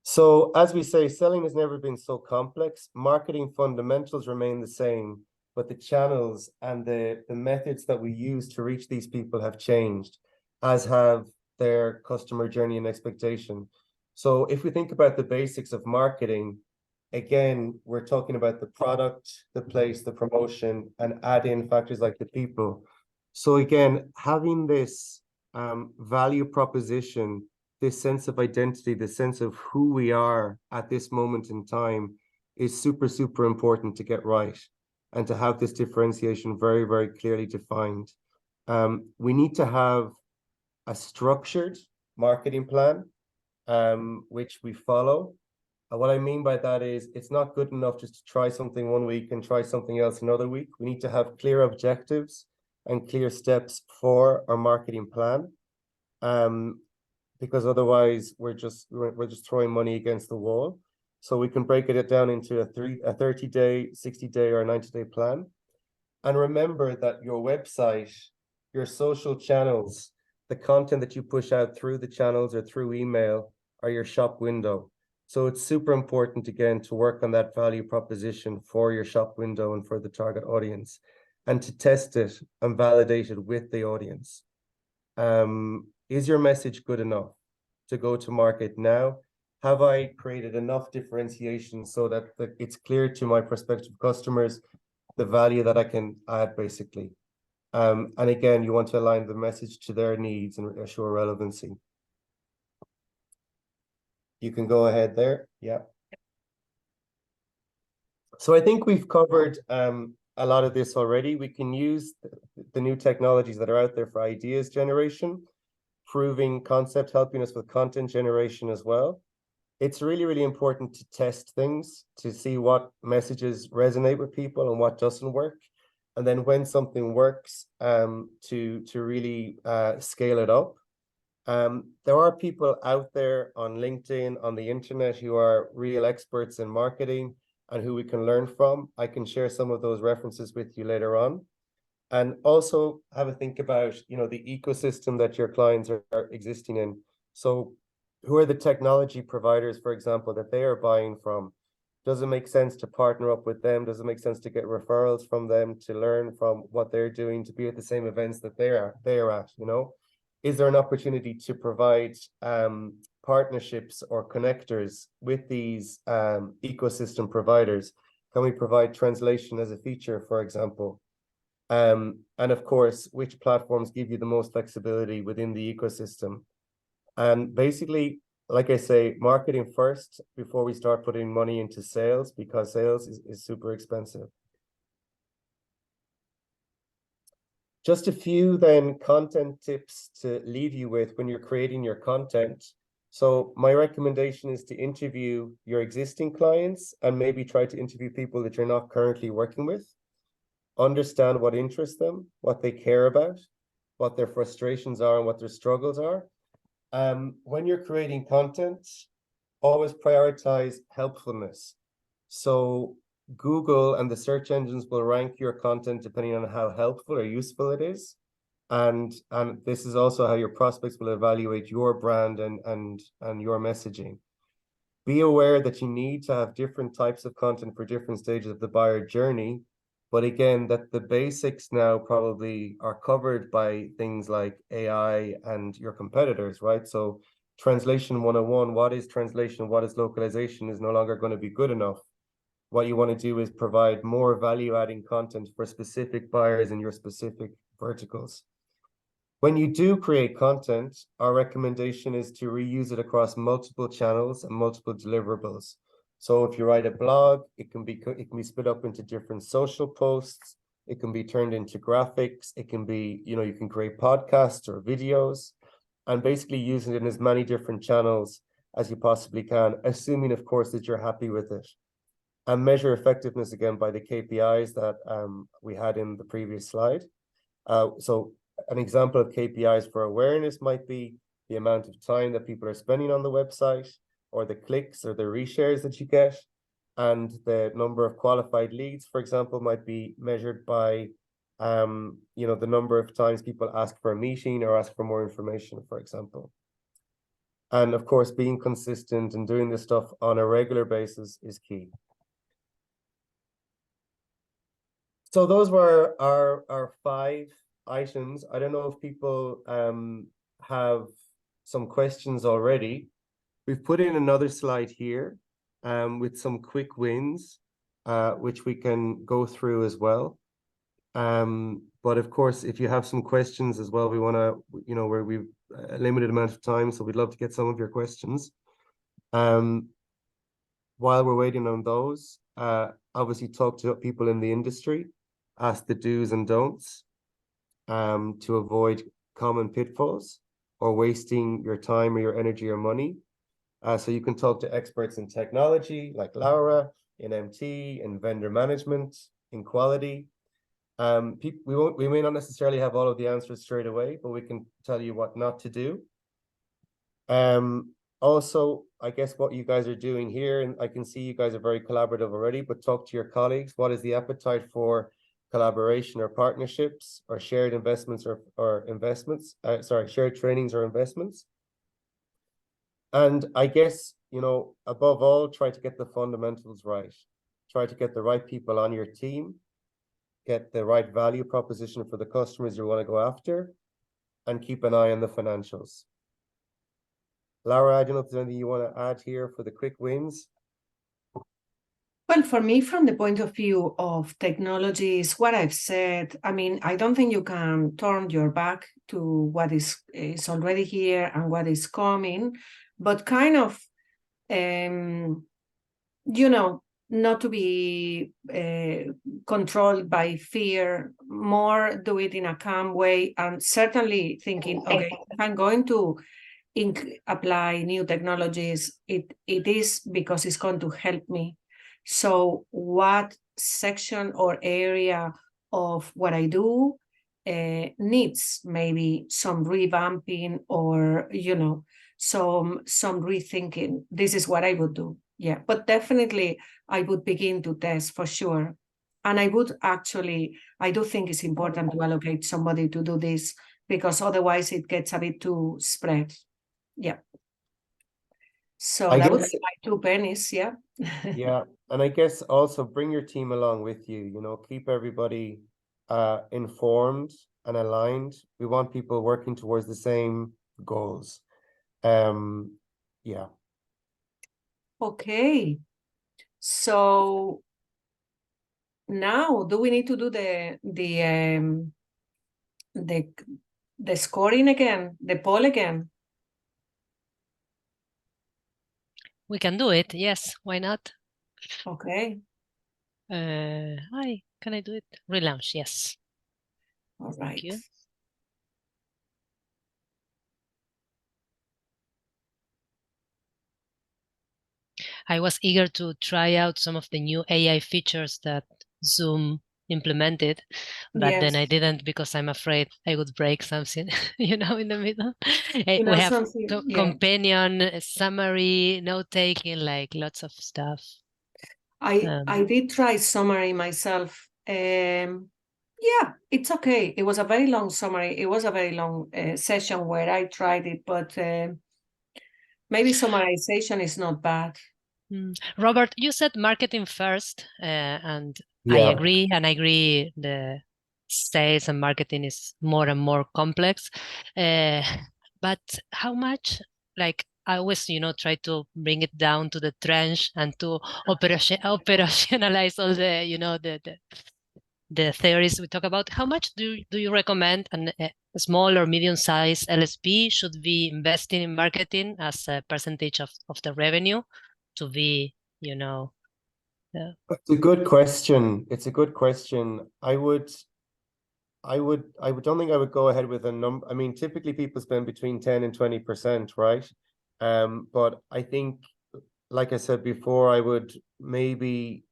So as we say, selling has never been so complex. Marketing fundamentals remain the same, but the channels and the methods that we use to reach these people have changed, as have their customer journey and expectation. So if we think about the basics of marketing, again, we're talking about the product, the place, the promotion, and add in factors like the people. So again, having this value proposition, this sense of identity, the sense of who we are at this moment in time is super, super important to get right and to have this differentiation very, very clearly defined. We need to have a structured marketing plan, which we follow. And what I mean by that is it's not good enough just to try something one week and try something else another week. We need to have clear objectives and clear steps for our marketing plan. Because otherwise we're just throwing money against the wall. So we can break it down into a 30-day, 60-day, or a 90-day plan. And remember that your website, your social channels, the content that you push out through the channels or through email are your shop window. So it's super important, again, to work on that value proposition for your shop window and for the target audience, and to test it and validate it with the audience. Is your message good enough to go to market now? Have I created enough differentiation so that it's clear to my prospective customers the value that I can add, basically? And again, you want to align the message to their needs and assure relevancy. You can go ahead there. Yeah. So I think we've covered a lot of this already. We can use the new technologies that are out there for ideas generation, proving concept, helping us with content generation as well. It's really, really important to test things to see what messages resonate with people and what doesn't work. And then when something works, to really scale it up. There are people out there on LinkedIn, on the internet, who are real experts in marketing and who we can learn from. I can share some of those references with you later on. And also have a think about, the ecosystem that your clients are existing in. So who are the technology providers, for example, that they are buying from? Does it make sense to partner up with them? Does it make sense to get referrals from them, to learn from what they're doing, to be at the same events that they are at, Is there an opportunity to provide partnerships or connectors with these ecosystem providers? Can we provide translation as a feature, for example? And of course, which platforms give you the most flexibility within the ecosystem? And basically, like I say, marketing first before we start putting money into sales, because sales is super expensive. Just a few then content tips to leave you with when you're creating your content. So my recommendation is to interview your existing clients and maybe try to interview people that you're not currently working with. Understand what interests them, what they care about, what their frustrations are and what their struggles are. When you're creating content, always prioritize helpfulness. So Google and the search engines will rank your content depending on how helpful or useful it is. And this is also how your prospects will evaluate your brand and your messaging. Be aware that you need to have different types of content for different stages of the buyer journey. But again, that the basics now probably are covered by things like AI and your competitors, right? So translation 101, what is translation, what is localization, is no longer going to be good enough. What you want to do is provide more value-adding content for specific buyers in your specific verticals. When you do create content, our recommendation is to reuse it across multiple channels and multiple deliverables. So if you write a blog, it can be split up into different social posts. It can be turned into graphics. It can be, you can create podcasts or videos, and basically using it in as many different channels as you possibly can, assuming, of course, that you're happy with it. And measure effectiveness again by the KPIs that we had in the previous slide. So an example of KPIs for awareness might be the amount of time that people are spending on the website, or the clicks or the reshares that you get. And the number of qualified leads, for example, might be measured by, the number of times people ask for a meeting or ask for more information, for example. And of course, being consistent and doing this stuff on a regular basis is key. So those were our 5 items. I don't know if people have some questions already. We've put in another slide here, with some quick wins, which we can go through as well. But of course, if you have some questions as well, we want to, you know, where we've a limited amount of time, so we'd love to get some of your questions. While we're waiting on those, obviously talk to people in the industry, ask the do's and don'ts, to avoid common pitfalls or wasting your time or your energy or money. So you can talk to experts in technology like Laura, in MT, in vendor management, in quality. We may not necessarily have all of the answers straight away, but we can tell you what not to do. Also, I guess what you guys are doing here, and I can see you guys are very collaborative already, but talk to your colleagues. What is the appetite for collaboration or partnerships or shared investments or investments? Shared trainings or investments. And I guess, you know, above all, try to get the fundamentals right. Try to get the right people on your team, get the right value proposition for the customers you want to go after, and keep an eye on the financials. Laura, I don't know if there's anything you want to add here for the quick wins. Well, for me, from the point of view of technology, is what I've said. I mean, I don't think you can turn your back to what is already here and what is coming, but kind of, you know, not to be controlled by fear, more do it in a calm way, and certainly thinking, okay, if I'm going to apply new technologies, it is because it's going to help me. So what section or area of what I do needs maybe some revamping or, you know, some rethinking. This is what I would do. Yeah, but definitely I would begin to test for sure. And I would actually, I do think it's important to allocate somebody to do this, because otherwise it gets a bit too spread. Yeah. So I that would guess, be my 2 pennies. Yeah. yeah, and I guess also bring your team along with you, you know, keep everybody informed and aligned. We want people working towards the same goals. Yeah. Okay. So now, do we need to do the scoring again, the poll again? We can do it. Yes, why not? Okay. Hi, can I do it? Relaunch, yes. All Thank right. you. I was eager to try out some of the new AI features that Zoom implemented, but then I didn't, because I'm afraid I would break something, you know, in the middle. You We know, have something, yeah. companion, summary, note-taking, like lots of stuff. I did try summary myself. Yeah, it's okay. It was a very long summary. It was a very long session where I tried it, but maybe summarization is not bad. Robert, you said marketing first, and I Yeah. agree, and I agree the sales and marketing is more and more complex. But how much, like, I always, you know, try to bring it down to the trench and to operationalize all the, you know, the theories we talk about. How much do you recommend a small or medium-sized LSP should be investing in marketing as a percentage of the revenue to be, you know? It's a good question. It's a good question. I don't think I would go ahead with a number. I mean, typically people spend between 10 and 20%, right? But I think, like I said before, I would maybe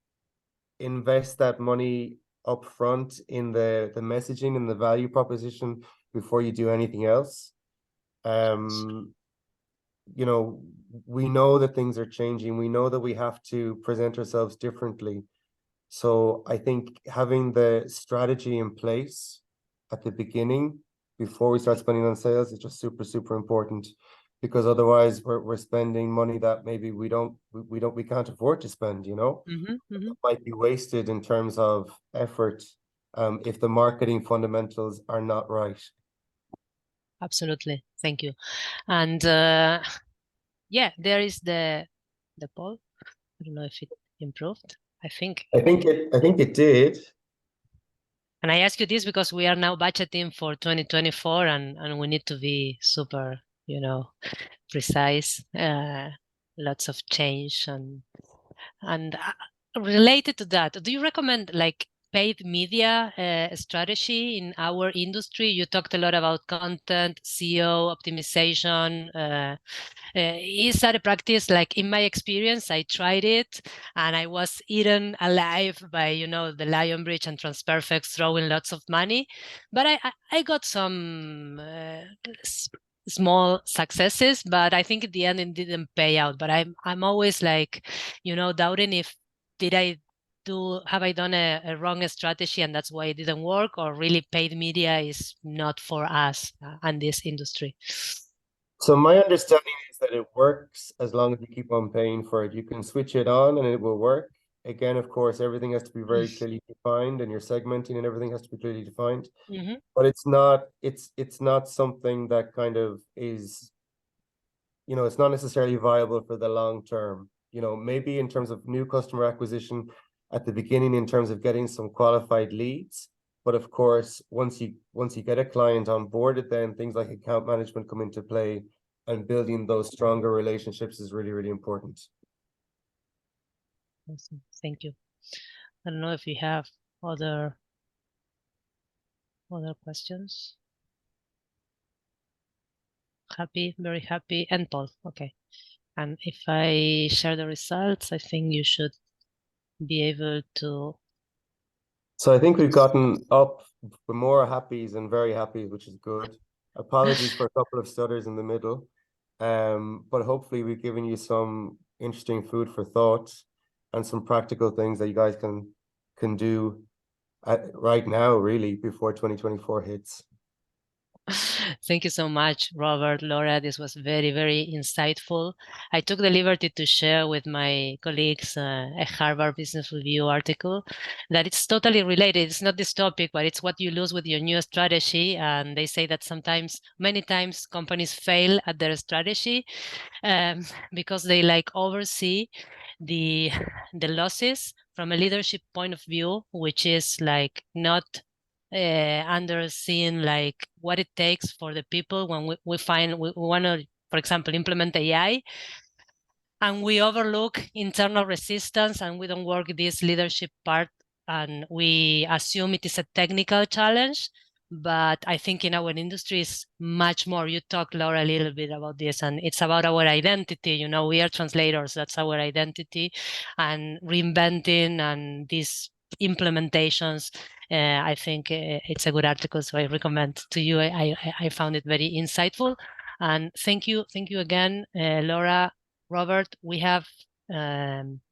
invest that money up front in the messaging and the value proposition before you do anything else. You know, we know that things are changing. We know that we have to present ourselves differently. So I think having the strategy in place at the beginning before we start spending on sales is just super, super important, because otherwise we're spending money that maybe we can't afford to spend, you know. It might be wasted in terms of effort if the marketing fundamentals are not right. Absolutely. Thank you. And yeah, there is the poll. I don't know if it improved. I think I think it did. And I ask you this because we are now budgeting for 2024 and we need to be super, precise, lots of change and related to that, do you recommend like paid media strategy in our industry? You talked a lot about content, SEO optimization. Is that a practice? Like in my experience, I tried it and I was eaten alive by, the Lion Bridge and Transperfect throwing lots of money. But I got some small successes, but I think at the end it didn't pay out. But I'm always like, doubting if have I done a wrong strategy and that's why it didn't work, or really paid media is not for us and this industry. So my understanding is that it works as long as you keep on paying for it. You can switch it on and it will work. Again, of course, everything has to be very clearly defined, and your segmenting and everything has to be clearly defined. Mm-hmm. But it's not something that kind of is, it's not necessarily viable for the long term. Maybe in terms of new customer acquisition at the beginning, in terms of getting some qualified leads. But of course, once you get a client on board, then things like account management come into play, and building those stronger relationships is really, really important. Awesome. Thank you. I don't know if you have other questions. Happy, very happy, and Paul. Okay. And if I share the results, I think you should be able to. So I think we've gotten up for more happies and very happy, which is good. Apologies for a couple of stutters in the middle. But hopefully we've given you some interesting food for thought and some practical things that you guys can do right now, really, before 2024 hits. Thank you so much, Robert, Laura. This was very, very insightful. I took the liberty to share with my colleagues a Harvard Business Review article that it's totally related. It's not this topic, but it's what you lose with your new strategy. And they say that many times companies fail at their strategy because they oversee the losses from a leadership point of view, which is not underseeing what it takes for the people when we want to, for example, implement AI, and we overlook internal resistance and we don't work this leadership part, and we assume it is a technical challenge. But I think in our industry is much more. You talked, Laura, a little bit about this, and it's about our identity. We are translators. That's our identity, and reinventing and these implementations. I think it's a good article, so I recommend to you. I found it very insightful, and thank you again, Laura, Robert. We have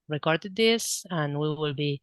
recorded this, and we will be